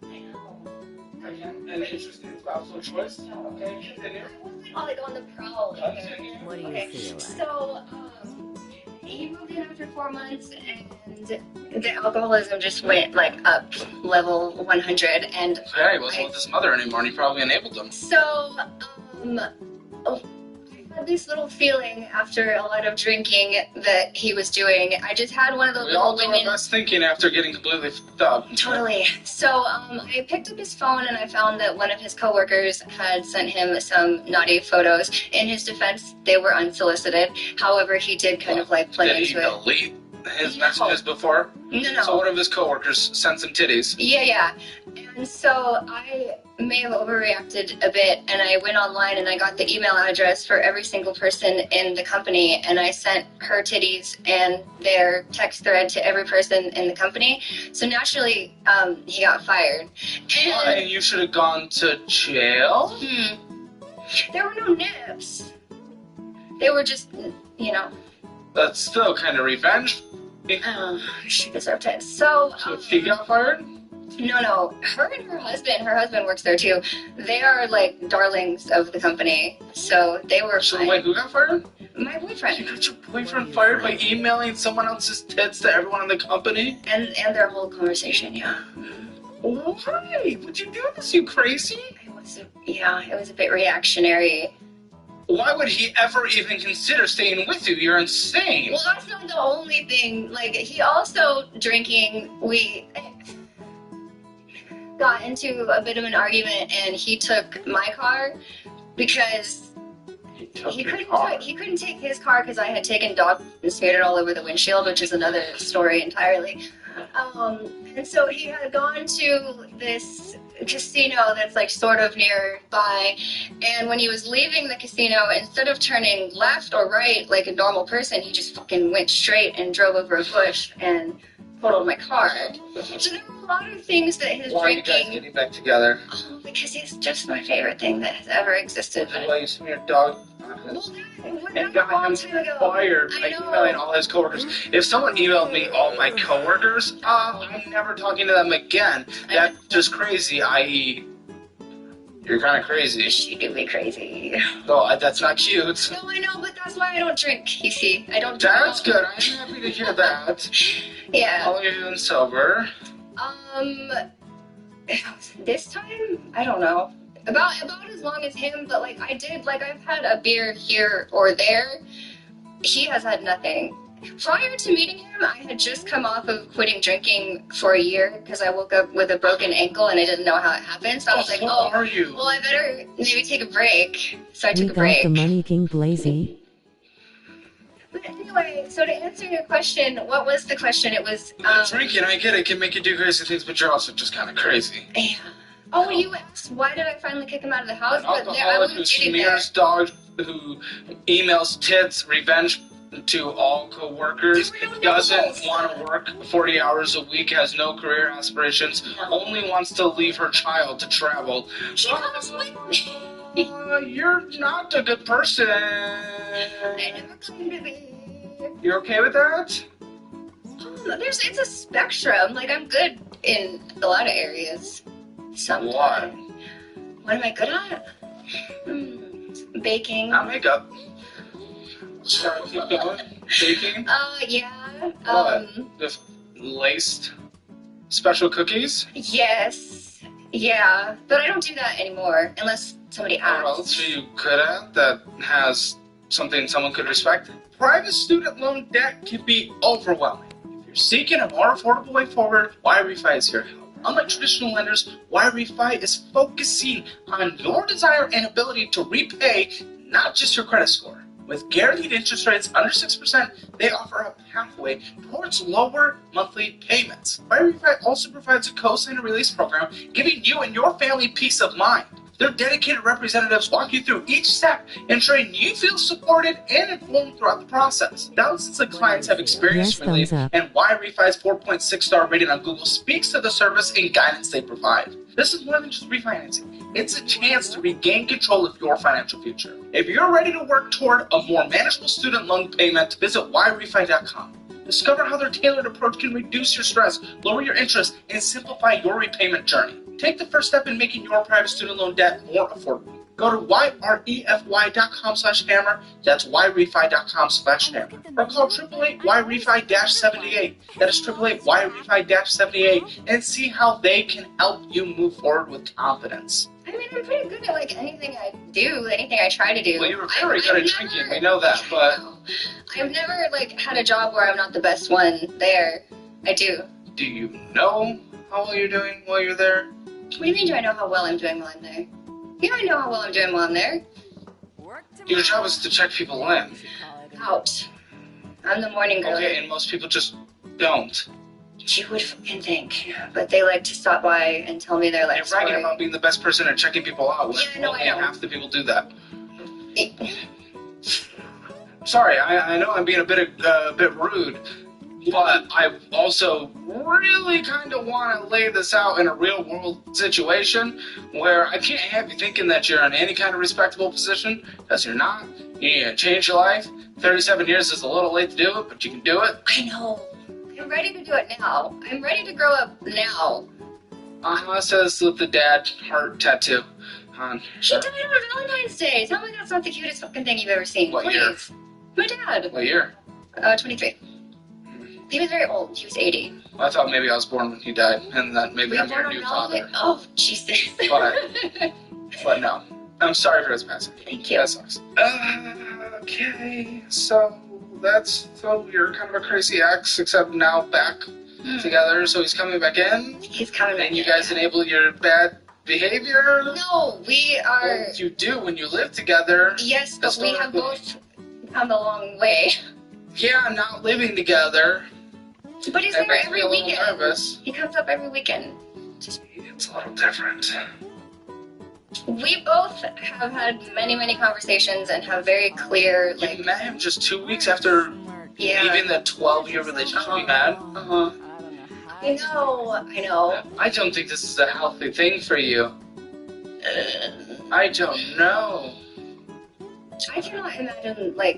I know. Again, an interesting spousal choice. Okay, continue. I wasn't like on the prowl. Continue. What do you Okay, feel like? so he moved in after 4 months, and the alcoholism just went like up level 100. And Yeah, he wasn't with his mother anymore, and he probably enabled him. so I had this little feeling after a lot of drinking that he was doing. I just had one of those We all little do our women. best thinking after getting completely fucked up. Totally. So I picked up his phone and I found that one of his coworkers had sent him some naughty photos. In his defense, they were unsolicited. However, he did kind of like play Did he into it. delete his messages before? No. So one of his coworkers sent some titties. Yeah. And so I may have overreacted a bit, and I went online and I got the email address for every single person in the company, and I sent her titties and their text thread to every person in the company. So naturally, he got fired. Why? You should have gone to jail? There were no nips. They were just, That's still kind of revenge. she deserved it. So, So she got fired? no. Her and her husband works there too. They are like darlings of the company. So they were So fine. wait, who got fired? My You boyfriend. got your boyfriend fired by emailing someone else's tits to everyone in the company? And their whole conversation, yeah. Why would you do this, you crazy? It was a bit reactionary. Why would he ever even consider staying with you? You're insane. Well, that's not the only thing. Like, he also drinking, we got into a bit of an argument, and he took my car because he couldn't take his car because I had taken dog and smeared it all over the windshield, which is another story entirely. And so he had gone to this casino that's like sort of nearby, and when he was leaving the casino, instead of turning left or right like a normal person, he just fucking went straight and drove over a bush and totaled my car. So there were a lot of things that his Why are you guys drinking. getting back together? Because he's just my favorite thing that has ever existed. Why you smeared dog and got him fired by emailing all his coworkers. If someone emailed me all my coworkers, I'm never talking to them again. That's just crazy, i.e., you're kind of crazy. She do me crazy. No, that's not cute. No, I know, but that's why I don't drink, you see. I don't drink. That's good. I'm happy to hear that. Yeah. How long have you been sober? This time? I don't know. About as long as him, but like I've had a beer here or there. He has had nothing. Prior to meeting him, I had just come off of quitting drinking for a year because I woke up with a broken ankle and I didn't know how it happened. So I was like, what are you? well, I better maybe take a break. So I We took a got break. the money, King Blazy. But anyway, so to answer your question, what was the question? It was Drinking, I get it, can make you do crazy things, but you're also just kind of crazy. yeah. Oh, you asked why did I finally kick him out of the house? An But I alcoholic who wasn't getting there. smears dogs, who emails tits, revenge to all co-workers, There were no doesn't nipples. want to work 40 hours a week, has no career aspirations, only wants to leave her child to travel. She comes with me. You're not a good person. I never claimed to be. You're okay with that? It's a spectrum. Like, I'm good in a lot of areas. Sometimes. What am I good at? Baking. Not makeup. Sorry, keep going. Baking. Yeah. What? Just laced special cookies? Yes. Yeah. But I don't do that anymore unless somebody What else asks. are you good at that has something someone could respect? Private student loan debt can be overwhelming. If you're seeking a more affordable way forward, YRefi is here to help. Unlike traditional lenders, YRefi is focusing on your desire and ability to repay, not just your credit score. With guaranteed interest rates under 6%, they offer a pathway towards lower monthly payments. YRefi also provides a co-sign and release program, giving you and your family peace of mind. Their dedicated representatives walk you through each step, ensuring you feel supported and informed throughout the process. Thousands of clients have experienced Yes, relief, thumbs up. and Why Refi's 4.6-star rating on Google speaks to the service and guidance they provide. This is more than just refinancing. It's a chance to regain control of your financial future. If you're ready to work toward a more manageable student loan payment, visit whyrefi.com. Discover how their tailored approach can reduce your stress, lower your interest, and simplify your repayment journey. Take the first step in making your private student loan debt more affordable. Go to yrefy.com/hammer. That's yrefy.com/hammer. Or call 888-YREFI-78. That is 888-YREFI-78, and see how they can help you move forward with confidence. I mean, I'm pretty good at like anything I do, anything I try to do. Well, you were very good at drinking. We know that, but I've never like had a job where I'm not the best one there. I do. do you know how well you're doing while you're there? What do you mean? Do I know how well I'm doing while I'm there? Yeah, I know how well I'm doing while I'm there. Your job is to check people in. Out. I'm the morning girl. Okay, and most people just don't. You would fucking think, but they like to stop by and tell me their life You're story. bragging about being the best person at checking people out. When Yeah, no, only I know. half the people do that. Sorry, I know I'm being a bit rude, but I also really kind of want to lay this out in a real world situation where I can't have you thinking that you're in any kind of respectable position, because you're not. You need to change your life. 37 years is a little late to do it, but you can do it. I know. I'm ready to do it now. I'm ready to grow up now. Says with the dad heart tattoo on She died on Valentine's Day. Tell me that's not the cutest fucking thing you've ever seen. What Please. year? My dad. What year? 23. He was very old. He was 80. I thought maybe I was born when he died, and that maybe Were you I'm your born new on father. Valentine's? Oh, Jesus. But no. I'm sorry for his passing. Thank you. That sucks. Okay, so you're kind of a crazy ex, except now back together, so he's coming back in? He's coming back And you in. guys enable your bad behavior? No, we are... Well, you do when you live together. Yes, but we have both come a long way. Yeah, not living together. But he's That there makes me every a little weekend. nervous. He comes up every weekend. It's a little different. We both have had many, many conversations and have very clear, You met him just 2 weeks after leaving the 12-year relationship you had. I know. I don't think this is a healthy thing for you. I don't know. I cannot imagine, I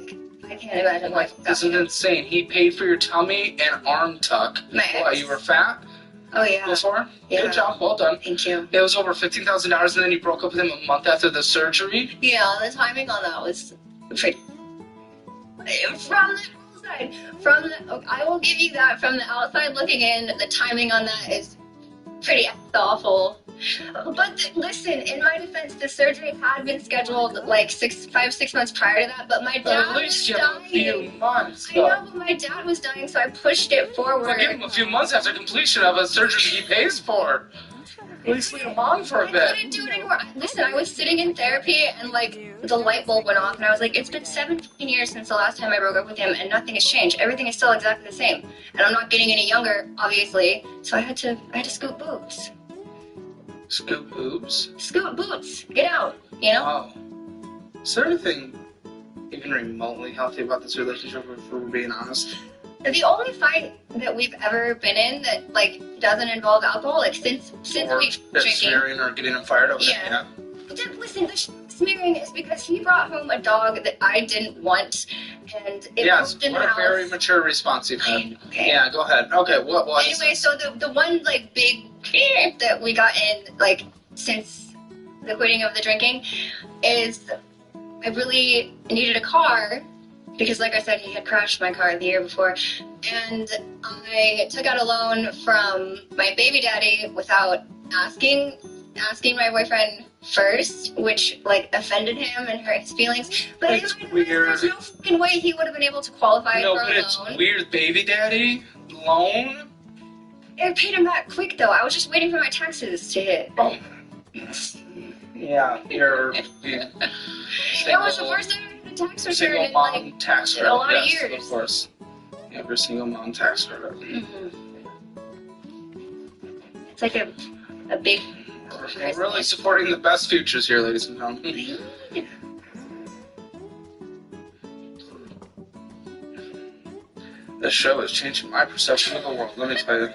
can't imagine life without This is him. insane. He paid for your tummy and arm tuck. My What, ex. you were fat Oh, yeah. before? Yeah. Good job, well done. Thank you. It was over $15,000 and then you broke up with him a month after the surgery? Yeah, the timing on that was pretty... From the outside, I will give you that, from the outside looking in, the timing on that is pretty awful. But listen, in my defense, the surgery had been scheduled 5-6 months prior to that, but my dad At least was give him a few dying. months. I know, but my dad was dying, so I pushed it forward. Well, give him a few months after completion of a surgery he pays for. At least leave him on for a I bit. couldn't do it anymore. Listen, I was sitting in therapy and the light bulb went off and I was like, it's been 7 fucking years since the last time I broke up with him and nothing has changed. Everything is still exactly the same. And I'm not getting any younger, obviously. So I had to scoot boots. Scoop boobs? Scoot boots. Get out, you know? Oh. Is there anything even remotely healthy about this relationship, if we're being honest? The only fight that we've ever been in that doesn't involve alcohol, since Or we've just drinking. smearing or getting him fired over Yeah. it, yeah? But then, listen, the smearing is because he brought home a dog that I didn't want, and it Yes, moved in what the a house. very mature response you've had. Okay. Yeah, go ahead. Okay, what was Anyway, so the one big that we got in since the quitting of the drinking is I really needed a car because, like I said, he had crashed my car the year before, and I took out a loan from my baby daddy without asking my boyfriend first, which offended him and hurt his feelings. But It's in my weird. defense, there's no fucking way he would have been able to qualify No, for but a it's loan. weird, baby daddy loan. I paid him back quick though. I was just waiting for my taxes to hit. Oh, yeah, you're It was the first time I had a tax return single in mom tax in credit. a lot of Yes, years. of course. You have your single mom tax credit. It's like a big We're really supporting the best futures here, ladies and gentlemen. This show is changing my perception of the world, let me tell you.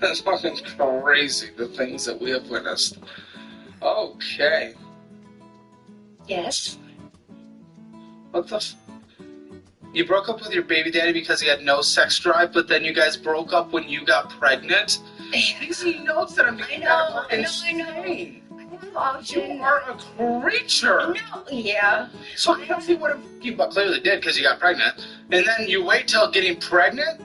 It's fucking crazy, the things that we have witnessed. Okay. Yes. What the You broke up with your baby daddy because he had no sex drive, but then you guys broke up when you got pregnant? These notes that I'm getting are insane. You are a creature. No, yeah. So I don't see what you clearly did because you got pregnant, and then you wait till getting pregnant,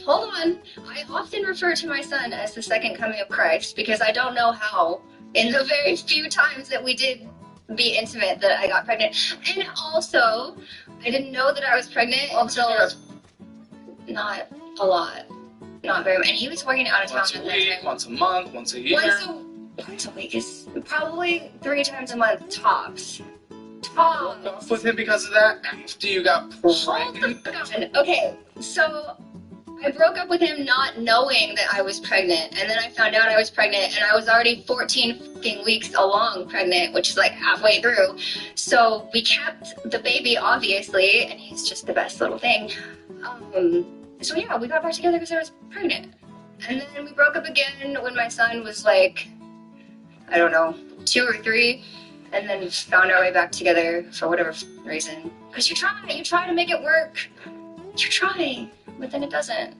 Hold on. I often refer to my son as the second coming of Christ because I don't know how, in the very few times that we did be intimate, that I got pregnant. And also, I didn't know that I was pregnant until not a lot. Not very much. And he was working out of town once a week, once a month, once a year. Once a week is probably 3 times a month tops. Broke up with him because of that after you got pregnant? Okay, so I broke up with him not knowing that I was pregnant, and then I found out I was pregnant, and I was already 14 fucking weeks along pregnant, which is like halfway through. So we kept the baby, obviously, and he's just the best little thing. So yeah, we got back together because I was pregnant. And then we broke up again when my son was like, I don't know, 2 or 3. And then found our way back together for whatever reason. Because you try to make it work. You try, but then it doesn't.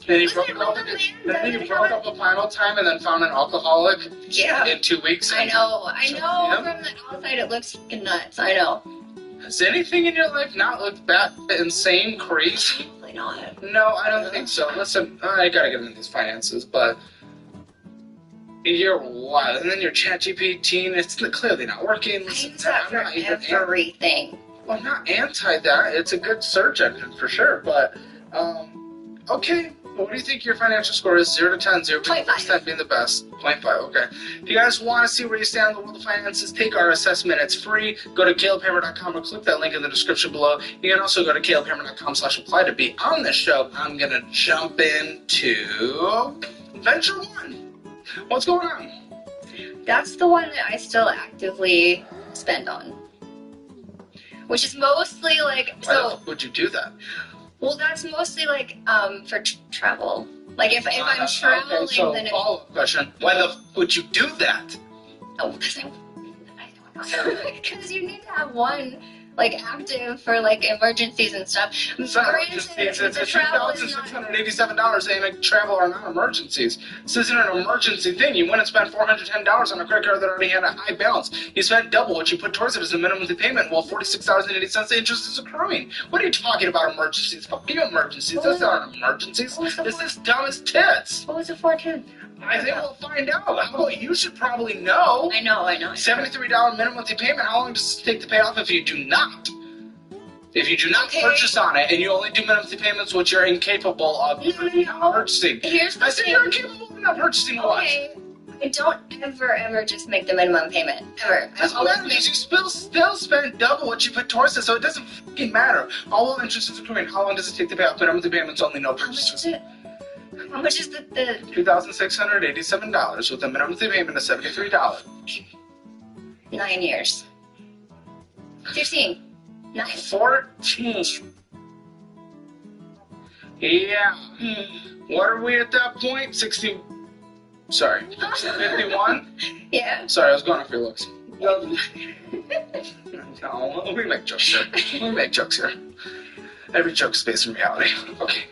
Then you broke up the final time and then found an alcoholic in 2 weeks. I know. From the outside it looks fucking nuts. I know. Has anything in your life not looked that insane, crazy? Probably not. No, I don't think so. Listen, I gotta get into these finances, but you're wild. And then your ChatGPT, it's clearly not working. Listen, I use that for everything. Well, I'm not anti that. It's a good search engine for sure, but, okay. What do you think your financial score is? 0 to 10, 0 being the worst, 10 being the best. 0.5, okay. If you guys want to see where you stand in the world of finances, take our assessment. It's free. Go to calebhammer.com or click that link in the description below. You can also go to calebhammer.com/apply to be on this show. I'm going to jump into Venture 1. What's going on? That's the one that I still actively spend on. Which is mostly like... Why the fuck would you do that? Well, that's mostly like for travel. Like if I'm traveling, okay, so then follow-up question: why the f would you do that? Oh, because I don't know. Because you need to have one like active for like emergencies and stuff. It's $2,687 and travel are not emergencies. This isn't an emergency thing. You went and spent $410 on a credit card that already had a high balance. You spent double what you put towards it as a minimum payment, while $46.80 the interest is accruing. What are you talking about emergencies? Fuck you emergencies. Those aren't emergencies. This is dumb as tits. What was the 410? I think we'll find out. Well, you should probably know. I know. $73 minimum monthly payment. How long does it take to pay off if you do not? If you do not purchase on it and you only do monthly payments, which you're incapable of purchasing. Here's the thing. You're incapable of not purchasing what? I don't ever just make the minimum payment. Ever. Doesn't matter because you still spend double what you put towards it, so it doesn't fucking matter. All interest is accruing. How long does it take to pay off minimum payments? Only no purchases. How much is the $2,687 with a minimum payment of $73. 9 years. 15. 9. 14. Yeah. What are we at that point? 60. Sorry. 51? Yeah. Sorry, I was going off your looks. No, we make jokes here. Every joke is based in reality. Okay.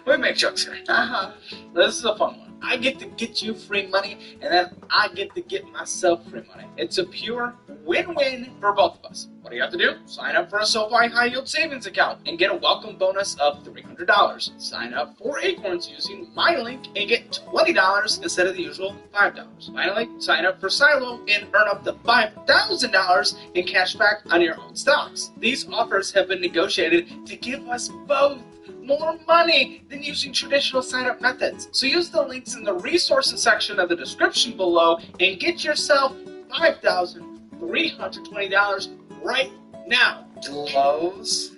We make jokes here. This is a fun one. I get to get you free money, and then I get to get myself free money. It's a pure win-win for both of us. What do you have to do? Sign up for a SoFi High Yield Savings account and get a welcome bonus of $300. Sign up for Acorns using my link and get $20 instead of the usual $5. Finally, sign up for Silo and earn up to $5,000 in cash back on your own stocks. These offers have been negotiated to give us both more money than using traditional sign-up methods. So use the links in the resources section of the description below and get yourself $5,320 right now. Blows.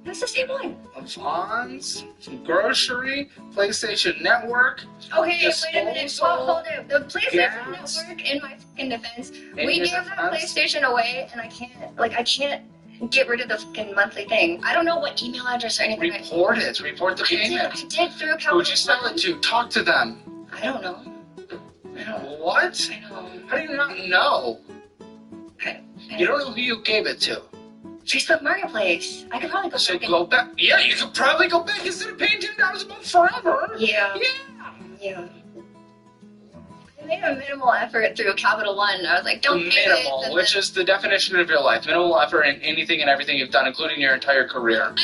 That's the same one. Vons, some grocery, PlayStation Network. Okay, wait a minute. Well, hold it. The PlayStation gas. Network, in my fucking defense, In we your gave that defense? PlayStation away, and I can't get rid of the fucking monthly thing. I don't know what email address or anything. Report it. Report the I payment. did through Capital Who'd you sell it to? Talk to them. I don't know. What? I know. How do you not know? I You don't know who you gave it to. Facebook Marketplace. I could probably go So back go back. Yeah, you could probably go back instead of paying $10 a month forever. Yeah. Yeah. I made a minimal effort through Capital One. I was like, don't pay this. Minimal, and which then- is the definition of your life. Minimal effort in anything and everything you've done, including your entire career.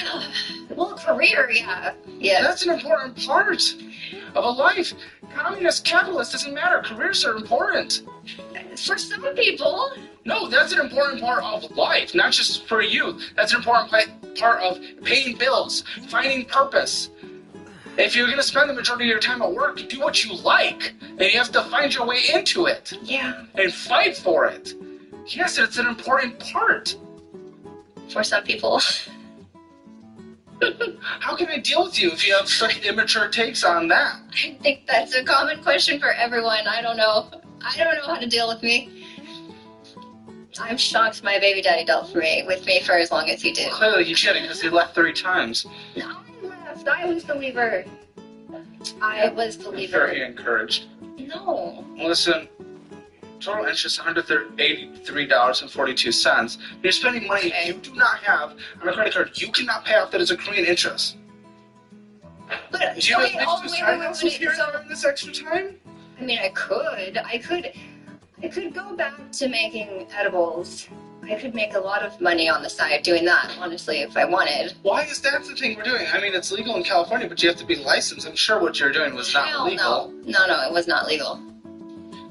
Well, career, yeah. Yeah. That's an important part of a life. Communist, capitalist, doesn't matter. Careers are important. For some people. No, that's an important part of life, not just for you. That's an important part of paying bills, finding purpose. If you're going to spend the majority of your time at work, do what you like. And you have to find your way into it. Yeah. And fight for it. Yes, it's an important part. For some people. How can I deal with you if you have such immature takes on that? I think that's a common question for everyone. I don't know. I don't know how to deal with me. I'm shocked my baby daddy dealt with me for as long as he did. Clearly he did it because he left 3 times. I left. I was the leaver. I was the leaver. Very encouraged. No. Listen, total interest $183.42. You're spending money you do not have on a credit card. You cannot pay off that as a Korean interest. But, Do you okay, have oh, to wait, side wait, hustles wait, here so, in this extra time? I mean, I could go back to making edibles. I could make a lot of money on the side doing that, honestly, if I wanted. Why is that the thing we're doing? I mean, it's legal in California, but you have to be licensed. I'm sure what you're doing was not Hell legal. no. No, it was not legal.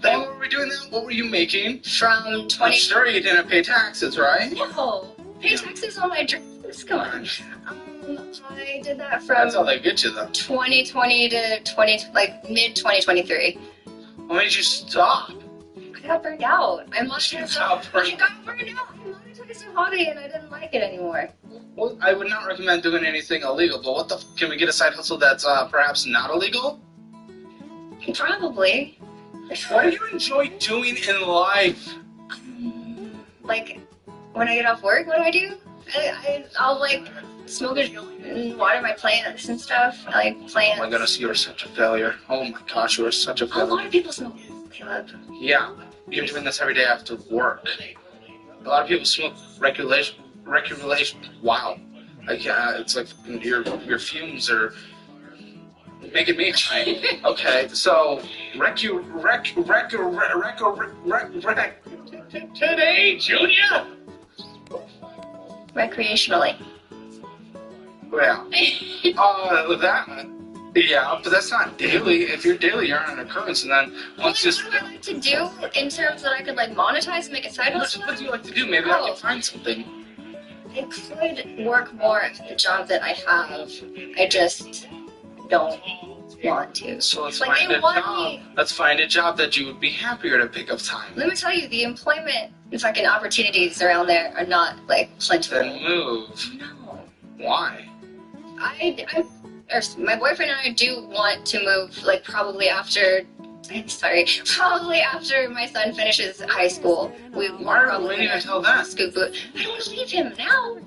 Then what were we doing that? What were you making? From 20... I'm sure you didn't pay taxes, right? No. Pay taxes on my drinks. Come on. I did that from That's how they get you, though. 2020 to mid-2023. What made you stop? I got burned out. I got burned I got burned out. I monetized a hobby and I didn't like it anymore. Well, I would not recommend doing anything illegal, but what the can we get a side hustle that's perhaps not illegal? Probably. What do you enjoy doing in life? Like, when I get off work, what do? I'll like smoke and water my plants and stuff. I like plants. Oh my goodness, you are such a failure. Oh my gosh, you are such a A failure. lot of people smoke, Caleb. Yeah, you're doing this every day after work. A lot of people smoke regulation. Wow. Like, it's like your fumes are making me high. Okay, so today, Junior. Recreationally. Well, yeah, but that's not daily. If you're daily, you're on an occurrence, and then once What this. would I like to do in terms that I could like monetize and make a side hustle? What do you like to do? Maybe I can find something. I could work more at the job that I have. I just don't want to. So let's Like, find they a want job. me- Let's find a job that you would be happier to pick up time. Let me tell you, the employment fucking opportunities around there are not like plentiful. Then move. No. Why? My boyfriend and I do want to move, like probably after my son finishes high school. Why are we waiting until then? Scoop boot. I don't want to leave him now.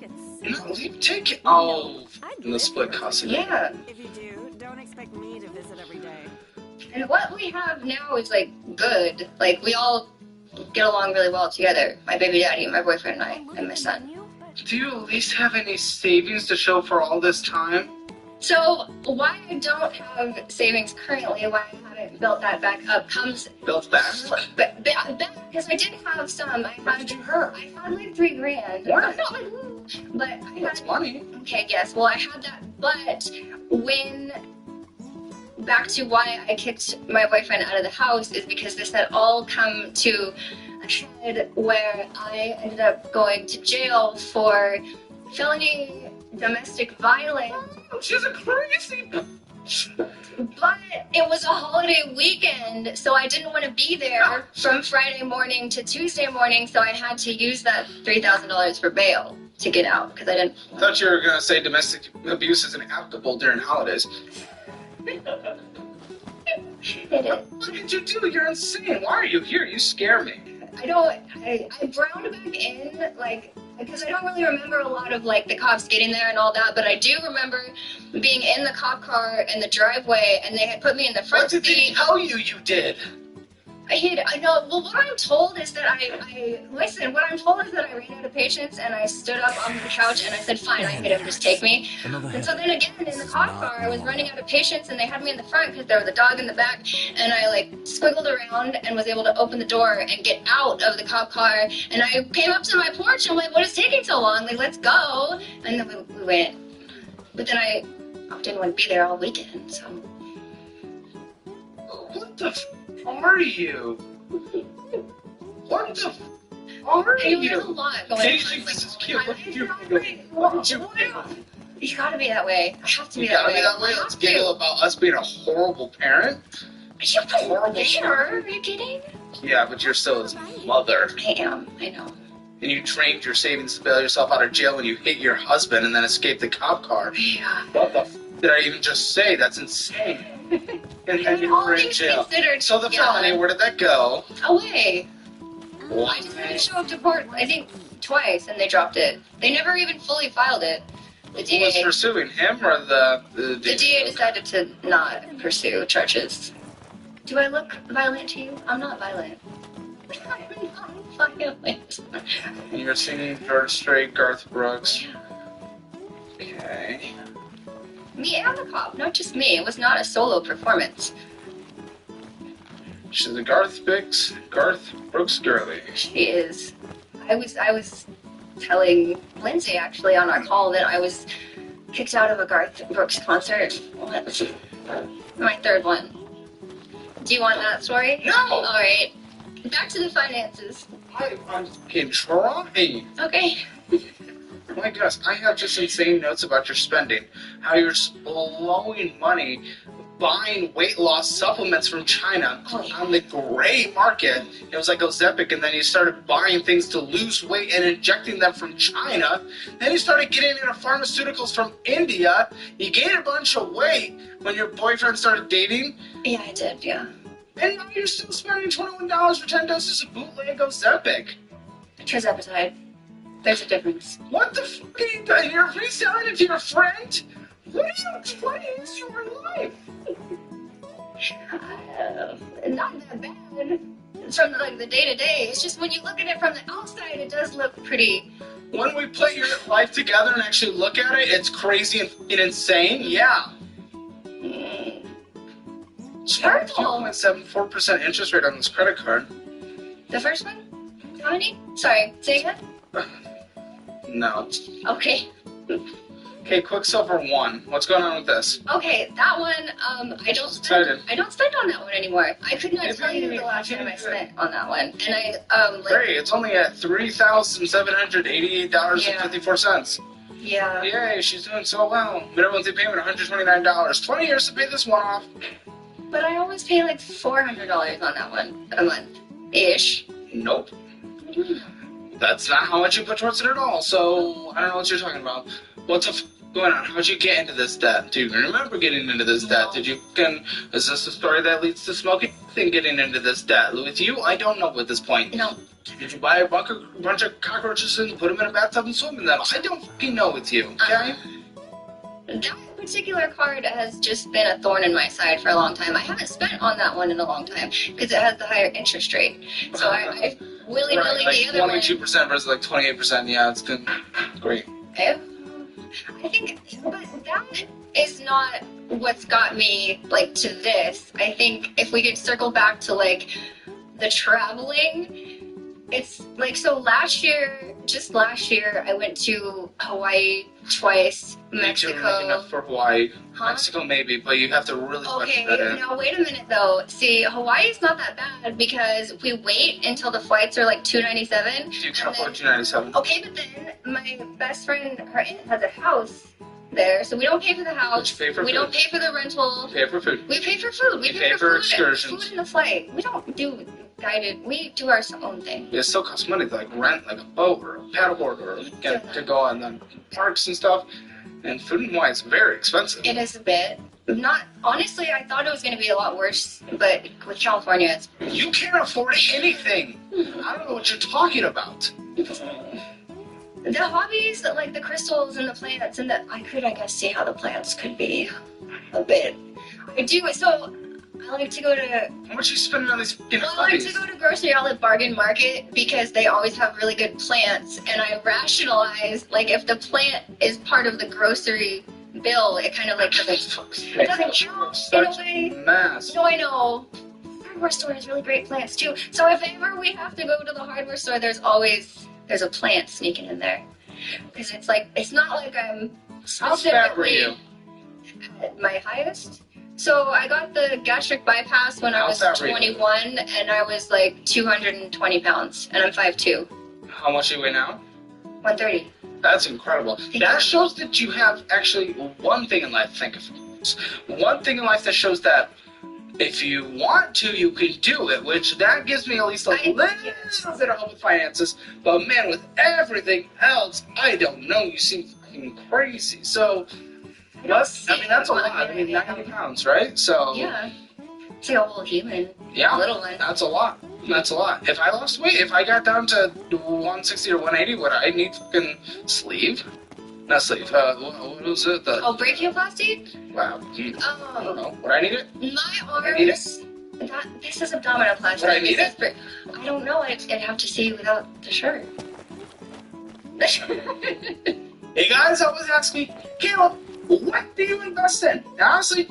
No, take it. Oh, in the split custody. Yeah. If you do, don't expect me to visit every day. And what we have now is like good. Like we all get along really well together. My baby daddy, my boyfriend, and I, and my son. Do you at least have any savings to show for all this time? So why I don't have savings currently, why I haven't built that back up, comes Built back. because I did have some. I had like $3,000. What? Not like, but I That's had, money. okay, yes. Well, I had that, but when back to why I kicked my boyfriend out of the house is because this had all come to a head where I ended up going to jail for felony domestic violence. Oh, she's a crazy. But it was a holiday weekend, so I didn't want to be there from Friday morning to Tuesday morning, so I had to use that $3,000 for bail to get out, because I didn't... I thought you were going to say domestic abuse isn't applicable during holidays. It What did you do? You're insane. Why are you here? You scare me. I browned back in, like, because I don't really remember a lot of, like, the cops getting there and all that, but I do remember being in the cop car in the driveway, and they had put me in the front seat. What did they tell you did? Well, what I'm told is that what I'm told is that I ran out of patience, and I stood up on the couch, and I said, fine, I hit him, just take me. And so then again, in the cop car, I was running out of patience, and they had me in the front, because there was a dog in the back, and I, like, squiggled around, and was able to open the door, and get out of the cop car, and I came up to my porch, and I'm like, what is taking so long? Like, let's go. And then we went. But then I didn't want to be there all weekend, so... What the are you? What the are you? There's a lot going Do on. you think this is cute? What did you do? What did you do? You gotta be that way. I have to be that way. You gotta be that way? Let's giggle about us being a horrible parent. You're a horrible parent. Are you kidding? Yeah, but you're still his mother. I am. I know. And you drained your savings to bail yourself out of jail when you hit your husband and then escaped the cop car. Yeah. What the did I even just say? That's insane. And then you were in jail. So the felony, where did that go? Away. What? I just had to show up to court, I think, twice, and they dropped it. They never even fully filed it. The Who was DA. pursuing him or the The DA decided to not pursue charges. Do I look violent to you? I'm not violent. I'm not violent. You're singing George Strait, Garth Brooks. Okay. Me and the cop, not just me. It was not a solo performance. She's a Garth Brooks girly. She is. I was telling Lindsay actually on our call that I was kicked out of a Garth Brooks concert. My third one. Do you want that story? No! Alright. Back to the finances. I'm fucking trying. Okay. My gosh, I have just insane notes about your spending. How you're blowing money buying weight loss supplements from China on the gray market. It was like Ozempic, and then you started buying things to lose weight and injecting them from China. Then you started getting into pharmaceuticals from India. You gained a bunch of weight when your boyfriend started dating. Yeah, I did, yeah. And now you're still spending $21 for 10 doses of bootleg Ozempic. Tirzepatide. There's a difference. What the fuck are you doing? You're reselling it to your friend? What are you trying to use your life? Not that bad. It's from like the day to day. It's just when you look at it from the outside, it does look pretty. When we put your life together and actually look at it, it's crazy and fucking insane. Yeah. Purple. 2.74% interest rate on this credit card. The first one? How many? Sorry, say again? No. Okay. Okay, Quicksilver 1. What's going on with this? Okay, that one, I don't spend on that one anymore. I could not tell you the last time I spent on that one. And Great, it's only at $3,788.54. Yeah. Yay, she's doing so well. Minimum monthly payment, $129. 20 years to pay this one off. But I always pay like $400 on that one a month-ish. Nope. That's not how much you put towards it at all, so I don't know what you're talking about. What's going on? How'd you get into this debt? Do you remember getting into this debt? Is this the story that leads to smoking and getting into this debt? With you, I don't know at this point. No. Did you buy a bunch of cockroaches and put them in a bathtub and swim in them? I don't fucking know with you, okay? That particular card has just been a thorn in my side for a long time. I haven't spent on that one in a long time because it has the higher interest rate. So I willy-nilly like the other one. 22% versus like 28%. Yeah, it's good. Great. I think, but that is not what's got me like to this. I think if we could circle back to like the traveling. It's like, so just last year, I went to Hawaii twice, Mexico. Me too, not enough for Hawaii. Huh? Mexico maybe, but you have to really Okay, that in. now wait a minute though. See, Hawaii's not that bad because we wait until the flights are like $297. You can afford $297. Okay, but then my best friend, her aunt has a house there, so we don't pay for the house. But you pay for we food. don't pay for the rental. Pay for food. We pay for food. We You pay for food, excursions. food in the flight. We don't do guided. We do our own thing. It still costs money to like rent like a boat or a paddleboard or get to go on the parks and stuff. And food and wine is very expensive. It is a bit. Not honestly, I thought it was going to be a lot worse, but with California, it's. You can't afford anything. I don't know what you're talking about. The hobbies, like the crystals and the plants, and I guess, see how the plants could be a bit. I do, so I like to go to. How much are you spending on these fucking Well, I like hobbies? to go to grocery outlet bargain market because they always have really good plants, and I rationalize, like, if the plant is part of the grocery bill, it kind of like it doesn't count in a way. Mess. No, I know. Hardware store has really great plants too. So if ever we have to go to the hardware store, there's a plant sneaking in there, because it's like it's not like I'm How fat were you? at my highest. So I got the gastric bypass when I How was fat were you? 21, and I was like 220 pounds, and I'm 5'2", How much do you weigh now? 130. That's incredible. That shows that you have actually one thing in life to think of. One thing in life that shows that if you want to, you can do it, which that gives me at least a little bit of hope with finances. But man, with everything else, I don't know. You seem fucking crazy. So, that's a lot. I mean, 90 pounds, right? So, Yeah. It's like a whole human. yeah, Little one. that's a lot. That's a lot. If I lost weight, if I got down to 160 or 180, would I need fucking sleeve? Not sleeve. What was it? Oh, brachioplasty? Wow. I don't know. Would I need it? My I need arms. This is abdominoplasty. Would I need This is I don't know. I'd have to see without the shirt. Hey guys, always ask me, Caleb, what do you invest in? And honestly,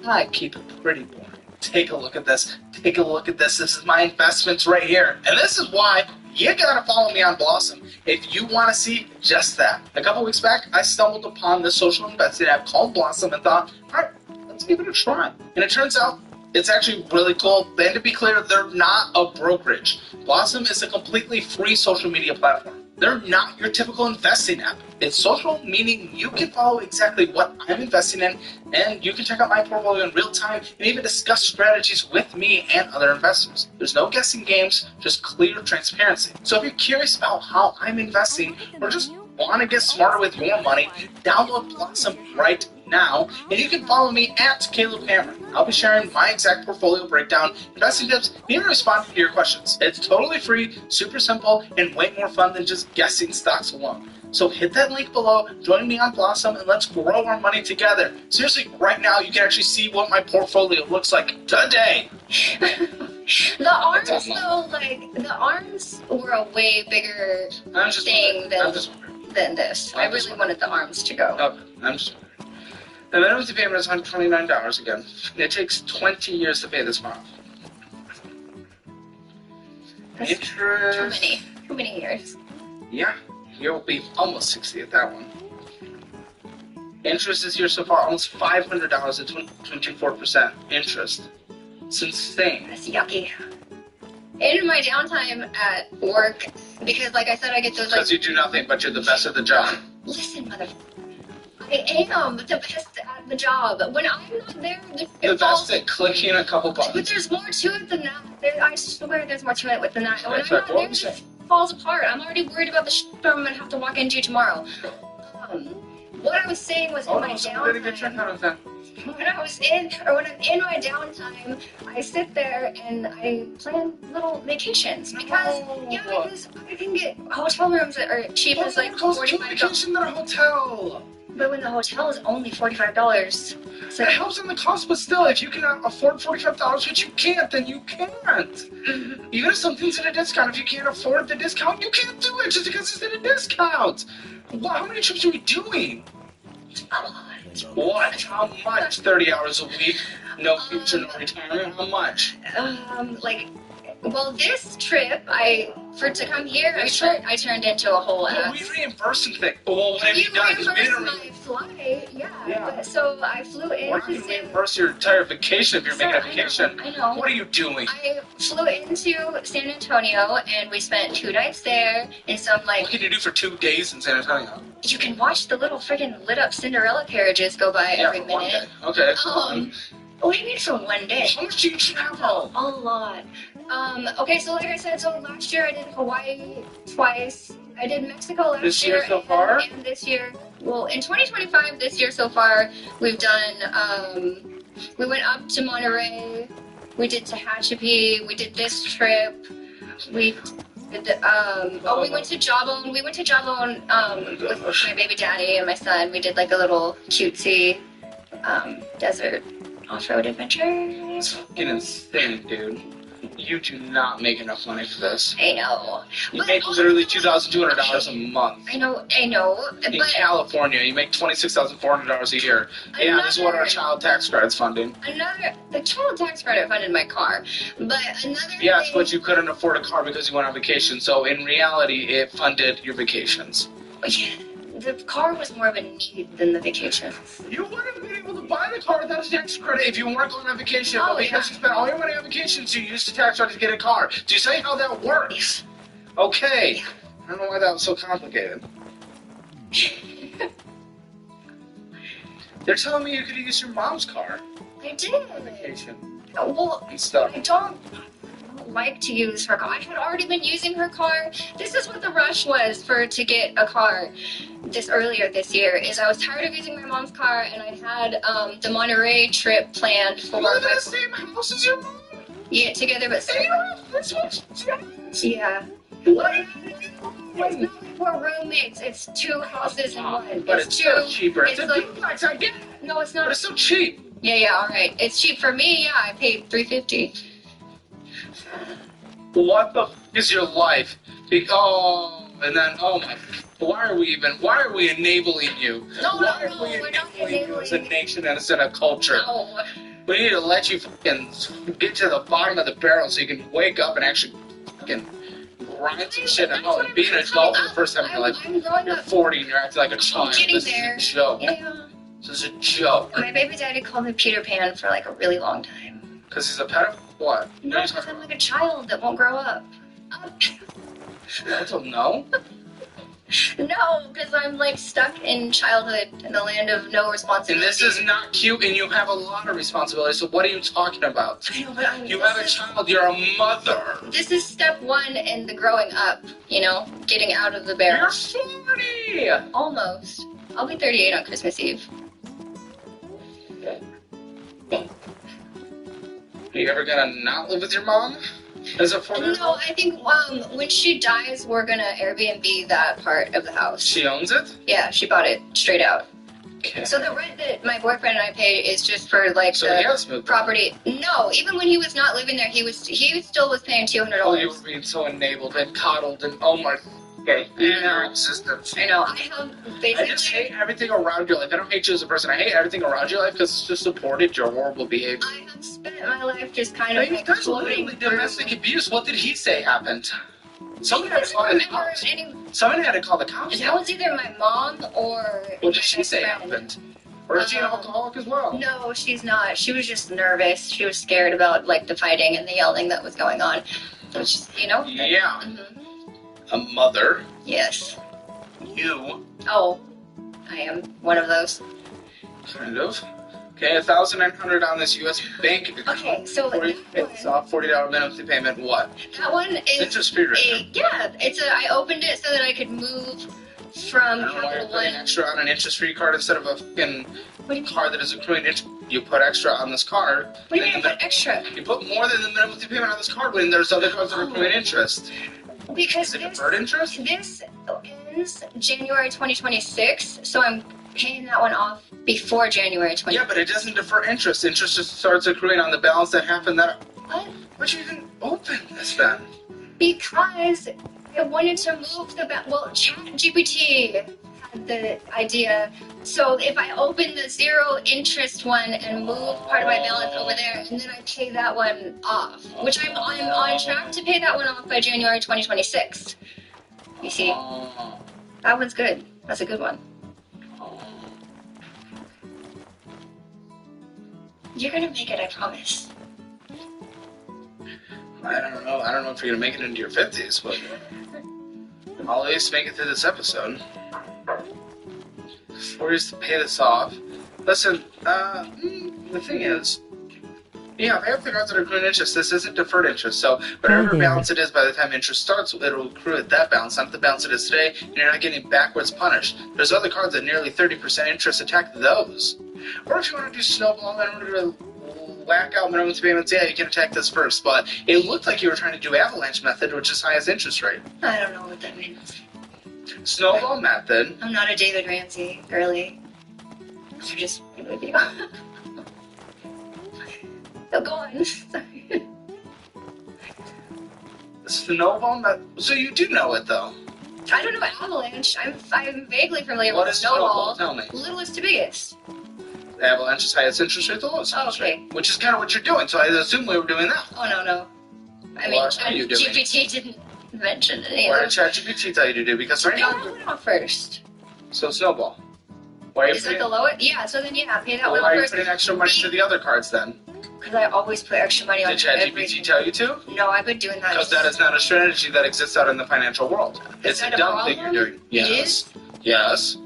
I keep it pretty boring. Take a look at this. Take a look at this. This is my investments right here. And this is why you gotta follow me on Blossom if you want to see just that. A couple weeks back, I stumbled upon this social investing app called Blossom and thought, alright, let's give it a try. And it turns out it's actually really cool. And to be clear, they're not a brokerage. Blossom is a completely free social media platform. They're not your typical investing app. It's social, meaning you can follow exactly what I'm investing in, and you can check out my portfolio in real time and even discuss strategies with me and other investors. There's no guessing games, just clear transparency. So if you're curious about how I'm investing or just want to get smarter with your money, download Blossom right now, and you can follow me at Caleb Hammer. I'll be sharing my exact portfolio breakdown, investing tips, and even responding to your questions. It's totally free, super simple, and way more fun than just guessing stocks alone. So hit that link below, join me on Blossom, and let's grow our money together. Seriously, right now you can actually see what my portfolio looks like today. The arms, though, like, the arms were a way bigger thing than this. I really wanted the arms to go. Okay, I'm just the minimum payment is $129 again. It takes 20 years to pay this off. That's Interest. Too many years. Yeah, you'll be almost 60 at that one. Interest this year so far, almost $500 at 24% interest. It's insane. That's yucky. In my downtime at work, because like I said, I get those Because you do nothing, but you're the best at the job. Listen, motherfucker. I am the best at the job. When I'm not there, The it falls. best at clicking a couple But buttons. there's more to it than that. I swear there's more to it than that. When That's I'm right. not What there, was it it? falls apart. I'm already worried about the shit I'm gonna have to walk into tomorrow. What I was saying was Oh in my no, someone did a good downtime. check out of that. When I'm in my downtime, I sit there and I plan little vacations because because I can get hotel rooms that are cheap as like $45. Vacation than a hotel. But when the hotel is only $45, it's It like helps in the cost, but still, if you cannot afford $45, which you can't, then you can't. Even if something's at a discount, if you can't afford the discount, you can't do it just because it's at a discount. Wow, how many trips are we doing? a lot. What? How much? 30 hours a week? No future, no retirement? How much? Well, this trip I For to come here, I turned into a whole Well, ass. we reimbursed and thing. Well, what have you done? 'Cause we reimbursed didn't. my flight, yeah. Yeah. But, so I flew We're not into going to reimburse your entire vacation if you're Sir, making a vacation. I know. What are you doing? I flew into San Antonio and we spent 2 nights there in some What like can you do for 2 days in San Antonio? you can watch the little friggin' lit up Cinderella carriages go by every for 1 minute. day. Okay. What do you mean for 1 day? How much do you travel? A lot. Okay, so like I said, so last year I did Hawaii twice. I did Mexico last This year so and, far? and this year. Well, in 2025, this year so far, we've done, we went up to Monterey, we did Tehachapi, we did this trip, we did, we went to Jawbone. We went to Jawbone, with my baby daddy and my son. We did like a little cutesy, desert off-road adventure. It's fucking insane, dude. You do not make enough money for this. I know. You But make also- literally $2,200 a month. I know, In but California, you make $26,400 a year. Yeah, this is what our child tax credit's funding. the child tax credit funded my car, but another Yes, thing, but you couldn't afford a car because you went on vacation. So in reality, it funded your vacations. yeah, the car was more of a need than the vacation. You wouldn't have been able to buy the car without a tax credit if you weren't going on vacation. Oh, But because yeah. you spent all your money on vacations, you used the tax credit to get a car. Do you see how that works? Okay. I don't know why that was so complicated. They're telling me you could use your mom's car I did. on vacation Well, and stuff. I don't like to use her car. I had already been using her car. This is what the rush was to get a car earlier this year. Is I was tired of using my mom's car, and I had the Monterey trip planned for You live in my the same house as your mom? yeah together, but And you don't have this much tax? yeah. What? It's not like we're roommates. It's 2 houses in one. But it's two. still cheaper. It's a like duplex, I get it. no, it's But not. it's so cheap. Yeah, all right. It's cheap for me. Yeah, I paid $350. What the f is your life? And then, oh my, why are we enabling you? No, why are we we're not enabling you as a enabling. nation and as a culture? No. We need to let you fucking get to the bottom of the barrel so you can wake up and actually fucking grind some shit out and be an adult for the first time in your life. I'm growing You're up. 40 and you're acting like a child. getting This there. is a joke. Yeah. This is a joke. My baby daddy called me Peter Pan for like a really long time. Because he's a pedophile? What? No, because I'm like a child that won't grow up. I don't know. No, because I'm like stuck in childhood in the land of no And responsibility. this is not cute, and you have a lot of responsibility, so what are you talking about? I know, but You have a child, you're a mother. This is step 1 in the growing up, getting out of the barrel. You're 40! Almost. I'll be 38 on Christmas Eve. Are you ever gonna not live with your mom? As a 40? No, I think when she dies, we're gonna Airbnb that part of the house. She owns it? Yeah, she bought it straight out. Okay. So the rent that my boyfriend and I pay is just for like So the he has moved. property. No, even when he was not living there, he still was paying $200. Oh, you were being so enabled and coddled and oh my in your existence. I know. I have basically. I just hate everything around your life. I don't hate you as a person. I hate everything around your life because it's just supported your horrible behavior. I have spent my life just kind I of mean, like that's floating literally through. domestic abuse. What did he say happened? Someone He had to doesn't call the remember cops. any. Someone had to call the cops. That was either my mom or. What did she my say friend. happened? Or is she an alcoholic as well? No, she's not. She was just nervous. She was scared about like the fighting and the yelling that was going on. Which, Yeah. Mhm. A mother. Yes. You. Oh, I am one of those. Kind of. Okay, $1,900 on this U.S. bank account. Okay, so It's a $40 minimum payment. What? that one is Interest-free rate. I opened it so that I could move from I don't know why you're Capital putting One. extra on an interest-free card instead of a fucking What do you mean? card that is accruing interest. You put extra on this card. What do you mean I put extra? You put more than the minimum payment on this card when there's other cards that are accruing interest. Because Is it this deferred interest? ends January 2026, so I'm paying that one off before January 2026. Yeah, but it doesn't defer interest. Interest just starts accruing on the balance that happened that... What? Why'd you even open this then? Because I wanted to move well, ChatGPT had the idea So if I open the zero interest one and move part of my balance over there, and then I pay that one off, which I'm on track to pay that one off by January 2026. You see, that one's good. That's a good one. You're gonna make it, I promise. I don't know. I don't know if you're gonna make it into your 50s, but I'll at least make it through this episode. 4 years to pay this off. Listen, the thing is, yeah, they have the cards that are accruing interest. This isn't deferred interest, so whatever balance it is by the time interest starts, it'll accrue at that balance, not the balance it is today, and you're not getting backwards punished. There's other cards that nearly 30% interest attack those. Or if you want to do snowball and want to whack out minimum payments, yeah, you can attack this first, but it looked like you were trying to do avalanche method, which is highest interest rate. I don't know what that means. Snowball method. I'm not a David Ramsey girly. I'm just with you. So go on. Sorry. Snowball method. So you do know it though. I don't know about avalanche. I'm vaguely familiar What with is snowball. Tell me. Littlest to biggest. Avalanche is highest interest rate, the lowest interest rate. Which is kind of what you're doing, so I assume we were doing that. Oh no. I mean, What are you doing? GPT didn't mention it. What did ChatGPT tell you to do? Because right Pay now, that one off first. So snowball. Why are you Is that putting, the lowest? Yeah. So then yeah, pay that why one are off you first. putting extra money to the other cards then? Because I always put extra money on Did ChatGPT everything. tell you to? No, I've been doing that. Because that is not a strategy that exists out in the financial world. It's that a a dumb thing you're problem? doing. It Yes. is? Yes.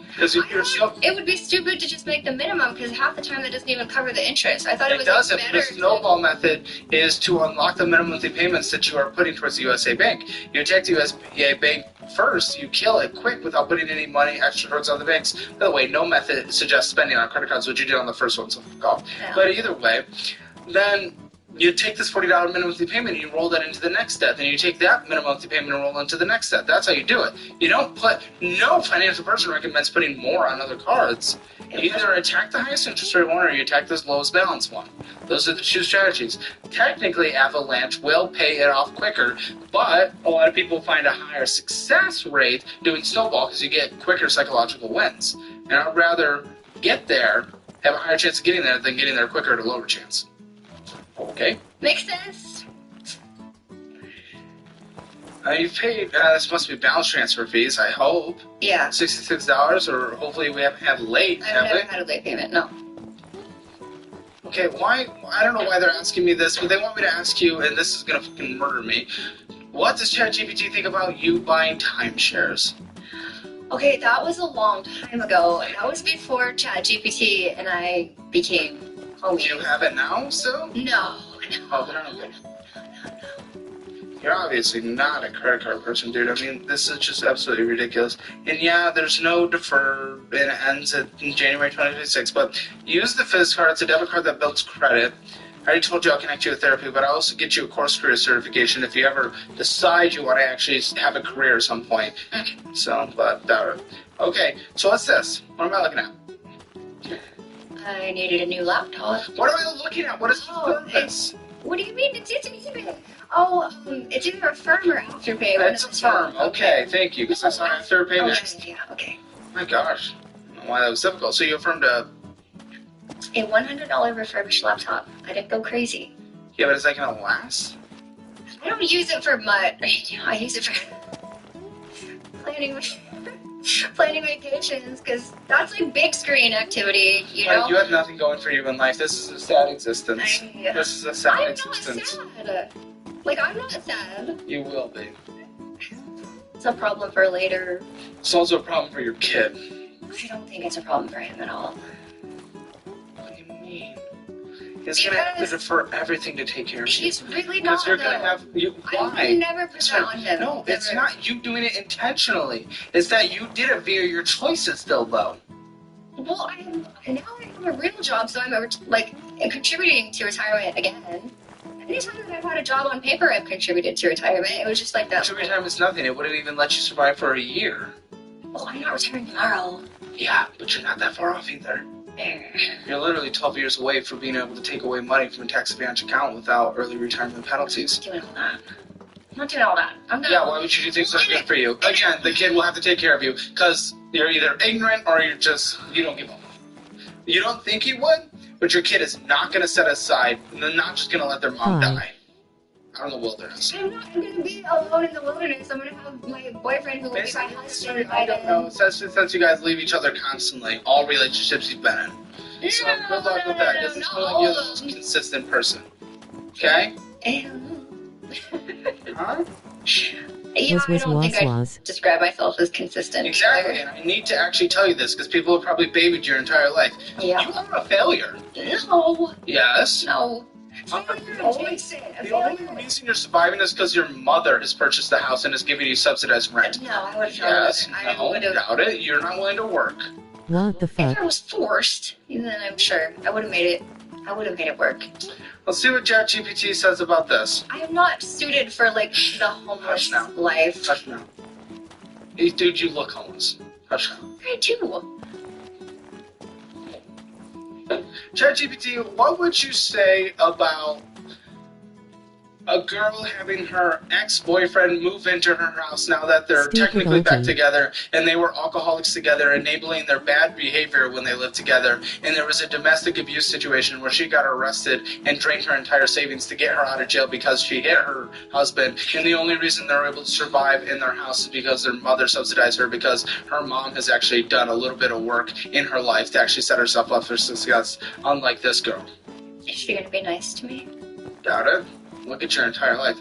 Because if you're so... It would be stupid to just make the minimum because half the time that doesn't even cover the interest. I thought it It was does. like, If better the snowball method is to unlock the minimum monthly payments that you are putting towards the USA Bank. You attack the USA Bank first, you kill it quick without putting any money extra towards other banks. By the way, no method suggests spending on credit cards, which you did on the first one, so fuck off. Yeah. But either way, then you take this $40 minimum monthly payment and you roll that into the next debt. Then you take that minimum monthly payment and roll into the next debt. That's how you do it. You don't put... No financial person recommends putting more on other cards. You either attack the highest interest rate one or you attack the lowest balance one. Those are the two strategies. Technically, Avalanche will pay it off quicker, but a lot of people find a higher success rate doing Snowball because you get quicker psychological wins. And I'd rather get there, have a higher chance of getting there, than getting there quicker at a lower chance. Okay? Makes sense. You've paid, this must be balance transfer fees, I hope. Yeah. $66, or hopefully we haven't had late, I've have never we? had a late payment, no. Okay, why? I don't know why they're asking me this, but they want me to ask you, and this is gonna fucking murder me. What does ChatGPT think about you buying timeshares? Okay, that was a long time ago. That was before ChatGPT and I became homies. Do you have it now still? No. Oh, they're okay. You're obviously not a credit card person, dude. I mean, this is just absolutely ridiculous. And yeah, there's no defer, and it ends in January 2026, but use the Fizz card. It's a debit card that builds credit. I already told you I'll connect you with therapy, but I'll also get you a course career certification if you ever decide you want to actually have a career at some point. So, but, okay, so what's this? What am I looking at? I needed a new laptop. What am I looking at? What is this? What do you mean? It's it's either Affirm or Afterpay. It's Affirm. Okay, thank you, because I saw After Payment. Yeah, okay. My gosh. I don't know why that was difficult. So you affirmed a... A $100 refurbished laptop. I didn't go crazy. Yeah, but is that going to last? I don't use it for much. I use it for planning vacations, because that's like big screen activity, you know? You have nothing going for you in life. This is a sad existence. This is a sad existence. I'm not sad. Like, I'm not sad. You will be. It's a problem for later. It's also a problem for your kid. I don't think it's a problem for him at all. What do you mean? He's going to have to defer everything to take care of you. He's really not, Because you're going to have... Why? I would never put that on him. No, it's not you doing it intentionally. It's that you did it via your choices still, though. Well, now I have a real job, so I'm contributing to retirement again. Anytime that I've had a job on paper, I've contributed to retirement. It was just like that. Retirement's nothing. It wouldn't even let you survive for a year. Well, I'm not retiring tomorrow. Yeah, but you're not that far off either. You're literally 12 years away from being able to take away money from a tax advantage account without early retirement penalties. Doing all that. I'm not doing all that. I'm not. Yeah, why would you do things that are good for you? Again, the kid will have to take care of you because you're either ignorant or you don't give up. You don't think he would, but your kid is not going to set aside, and they're not just going to let their mom die out in the wilderness. I'm not going to be alone in the wilderness. I'm going to have my boyfriend who will be my husband. I don't know. Since you guys leave each other constantly, all relationships you've been in. So good luck with that, because it's going to be the most consistent person. Okay? Huh? Yeah, I don't think I describe myself as consistent. Exactly, and I need to actually tell you this because people have probably babied your entire life. Yeah. You are a failure. No. Yes. No. The only reason you're surviving is because your mother has purchased the house and is giving you subsidized rent. No, I would have. Yes, no, doubt it. You're not willing to work. What the fuck? If I was forced, then I'm sure I would have made it. I would have made it work. Let's see what ChatGPT says about this. I am not suited for like the homeless life. Hush now. Hey, dude, you look homeless. Hush now. I do. ChatGPT, what would you say about a girl having her ex-boyfriend move into her house now that they're technically back together, and they were alcoholics together, enabling their bad behavior when they lived together, and there was a domestic abuse situation where she got arrested and drained her entire savings to get her out of jail because she hit her husband, and the only reason they're able to survive in their house is because their mother subsidized her because her mom has actually done a little bit of work in her life to actually set herself up for success, unlike this girl. Is she gonna be nice to me? Doubt it. Look at your entire life.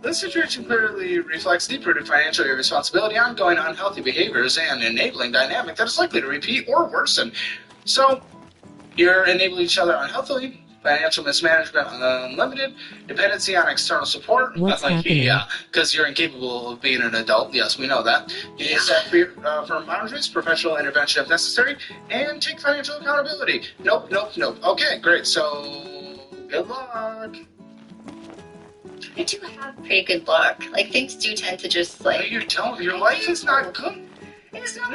This situation clearly reflects deep-rooted financial irresponsibility, ongoing unhealthy behaviors, and enabling dynamic that is likely to repeat or worsen. So, you're enabling each other unhealthily, financial mismanagement unlimited, dependency on external support. What's happening? Yeah, because you're incapable of being an adult. Yes, we know that. You need to set firm boundaries, professional intervention if necessary, and take financial accountability. Nope. Okay, great. So, good luck. I do have pretty good luck. Like, things do tend to just, like... You're telling me your life is not good. It's not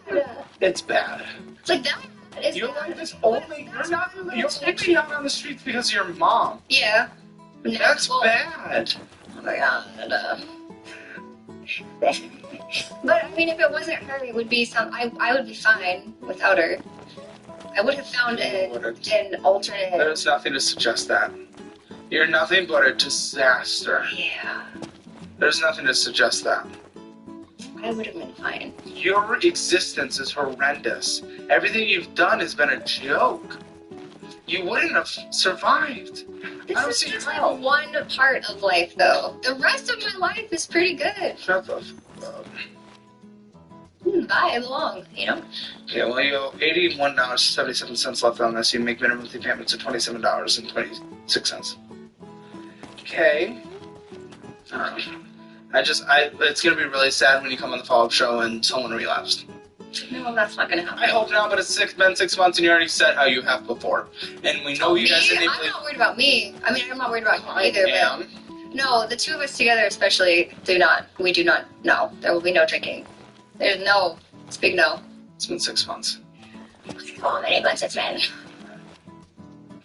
bad. It's bad. It's like that. Your life is only... You're only out on the streets because of your mom. Yeah. That's bad. Oh my god. But, I mean, if it wasn't her, it would be I would be fine without her. I would have found an alternate... There's nothing to suggest that. You're nothing but a disaster. Yeah. There's nothing to suggest that. I would have been fine. Your existence is horrendous. Everything you've done has been a joke. You wouldn't have survived. This is just like one part of life, though. The rest of my life is pretty good. Shut the fuck up. Bye, long, you know? Okay, well, you owe $81.77 left on this. You make minimum monthly payments of $27.26. Okay. It's gonna be really sad when you come on the follow-up show and someone relapsed. No, that's not gonna happen. I hope not, but it's been 6 months and you already said how you have before. And we know you guys I'm not worried about me. I mean, I'm not worried about him either, but... No, the two of us together especially we do not, no. There will be no drinking. There's no. It's a big no. It's been 6 months. How many months it's been?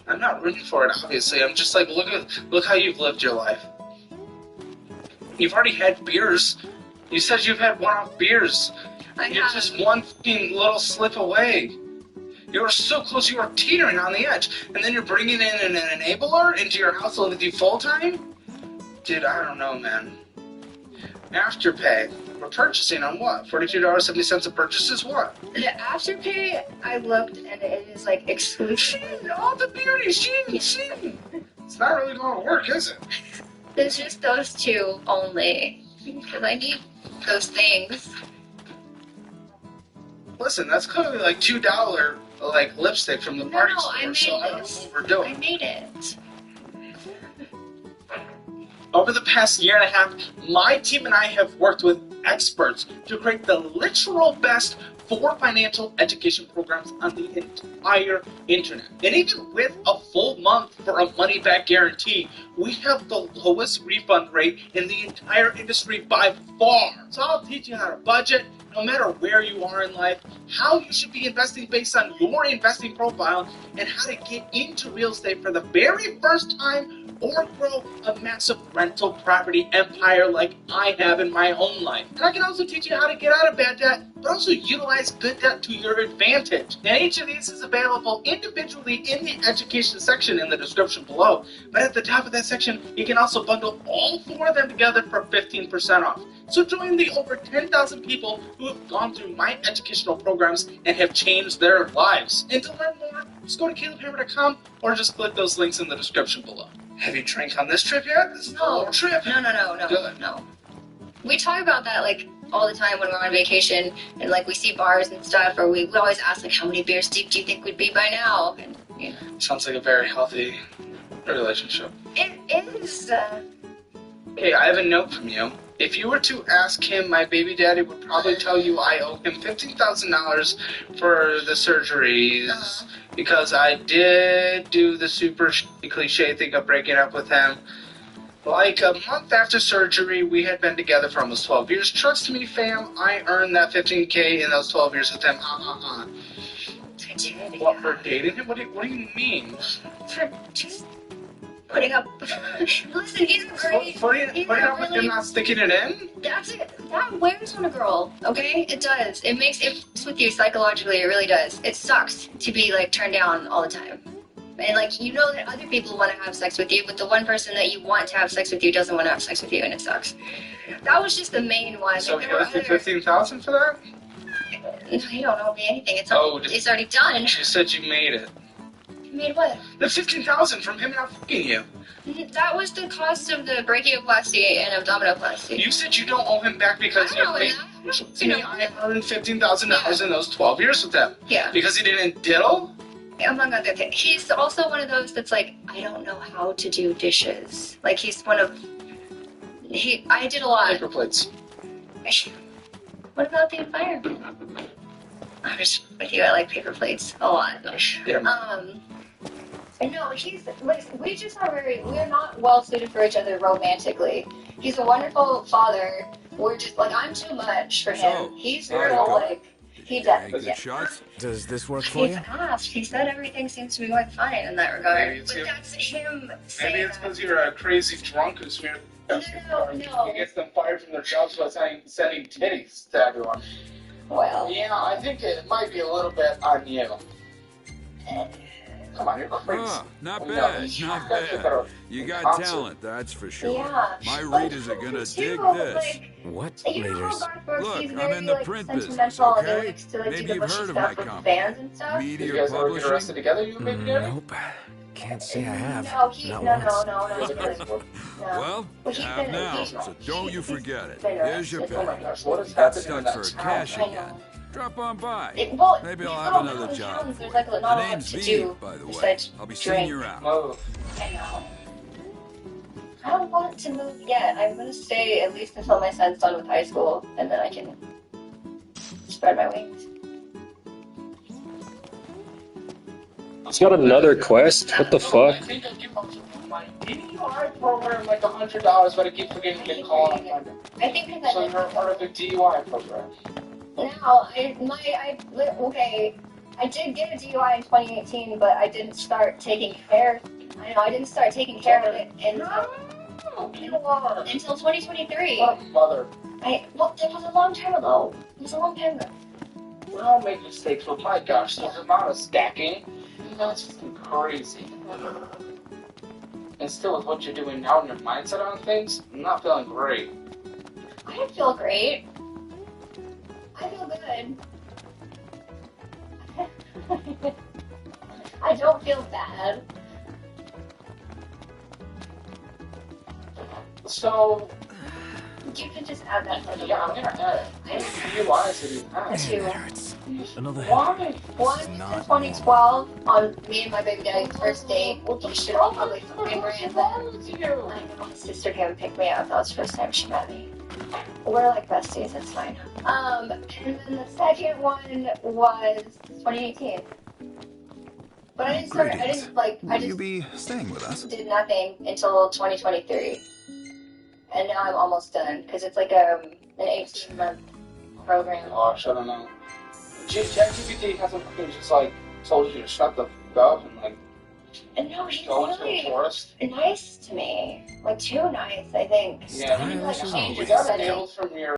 I'm not rooting for it, obviously. I'm just like, look how you've lived your life. You've already had beers. You said you've had one-off beers. You're just one fucking little slip away. You were so close, you were teetering on the edge. And then you're bringing in an enabler into your house to live with you full-time? Dude, I don't know, man. Afterpay. We're purchasing on what? $42.70 a purchase is what? The Afterpay, I looked and it is like exclusive. All the beauty, sheen. It's not really going to work, is it? There's just those two only. Because I need those things. Listen, that's clearly like $2 like lipstick from the party store, so I don't know what we're doing. I made it. Over the past year and a half, my team and I have worked with experts to create the literal best 4 financial education programs on the entire internet. And even with a full month for a money-back guarantee, we have the lowest refund rate in the entire industry by far. So I'll teach you how to budget, no matter where you are in life, how you should be investing based on your investing profile, and how to get into real estate for the very first time or grow a massive rental property empire like I have in my own life. And I can also teach you how to get out of bad debt, but also utilize good debt to your advantage. And each of these is available individually in the education section in the description below. But at the top of that section, you can also bundle all 4 of them together for 15% off. So join the over 10,000 people who have gone through my educational programs and have changed their lives. And to learn more, just go to calebhammer.com or just click those links in the description below. Have you drank on this trip yet? This is the whole trip. No. Good. No. We talk about that like all the time when we're on vacation, and like we see bars and stuff, or we always ask like, how many beers deep do you think we'd be by now? And you know. Sounds like a very healthy relationship. It is. Okay, I have a note from you. If you were to ask him, my baby daddy would probably tell you I owe him $15,000 for the surgeries, because I did do the super cliche thing of breaking up with him. Like a month after surgery, we had been together for almost 12 years. Trust me, fam, I earned that $15K in those 12 years with him. I did. What, for dating him? What do you mean? For just putting up. Listen, he's a great. Putting up with him not sticking it in? That's it. That wears on a girl, okay? It does. It fucks with you psychologically. It really does. It sucks to be like turned down all the time. And like, you know that other people want to have sex with you, but the one person that you want to have sex with you doesn't want to have sex with you, and it sucks. That was just the main one. So like, he owes you $15,000 for that? You don't owe me anything. It's already done. You said you made it. Made what? The $15,000 from him not fucking you. That was the cost of the brachioplasty and abdominoplasty. You said you don't owe him back because you made. I earned $15,000 in those 12 years with him. Yeah. Because he didn't diddle? Among other things. He's also one of those that's like, I don't know how to do dishes. Like, he's one of... I did a lot. Paper plates. What about the environment? I'm just with you. I like paper plates a lot. Yeah. No, he's like, we just are we're not well suited for each other romantically. He's a wonderful father. We're just like, I'm too much for him. So, He's real like, he does. Good shots? Does this work for He's you? asked. He said everything seems to be going fine in that regard. Maybe it's But him. that's him saying Maybe it's because you're a crazy drunk who's here. No. He gets them fired from their jobs by sending titties to everyone. Well, Yeah, I think it might be a little bit on you. Come on, you're crazy. Not We bad, know. not Guys are bad. better You got concert. talent, that's for sure. yeah. My But readers are gonna too, dig this. Like, What you know how readers? Garth works, Look, he's I'm very in the like print sentimental business, and he okay? likes to like Maybe do the you've mushy heard of stuff my with company. fans and stuff. Did you Media guys ever get publishing. arrested together, you and baby daddy? Nope. Can't say I have. No, Not once. no. Well, But you he's have been- now, he's- so don't you he's forget it. been Here's your arrested. Oh my pay. Gosh, what is You got happening stuck in that for town? cash I know. again. Drop on by. Well, Maybe these I'll have little another mountain job towns, for there's you. like not a The lot name's to V, do by the way. besides I'll be seeing drink. you out. Oh, I know. I don't want to move yet. I'm gonna stay at least until my son's done with high school, and then I can spread my wings. He's got another quest? What the I fuck? think I'll give my DUI program like $100, but I keep forgetting to get called on Monday. I think because So you're a part of the DUI program. now I did get a DUI in 2018, but I didn't start taking care. I didn't start taking care of it until 2023. What a mother. That was a long time ago. It was a long time ago. We all make mistakes, but my gosh, the amount of stacking, that's just crazy. And still with what you're doing now and your mindset on things, I'm not feeling great. I don't feel great. I feel good. I don't feel bad. So, You can just add that for the yeah, I'm gonna add it. DUIs that you have. two. Hurts. Another hit. Why? One in 2012 on me and my baby daddy's first date. He should have probably remember it then. I know my sister came and picked me up. That was the first time she met me. We're like besties. It's fine. And then the second one was 2018. But I didn't start. I didn't like. I Will you just be staying with us? did nothing until 2023. And now I'm almost done because it's like an 18-month program. Gosh, I don't know. ChatGPT hasn't fucking just like told you to shut the fuck up and like And no, he's go into a really forest. nice to me. Like, too nice, I think. Yeah, He, like, Stylish as changes you the got setting. mail from your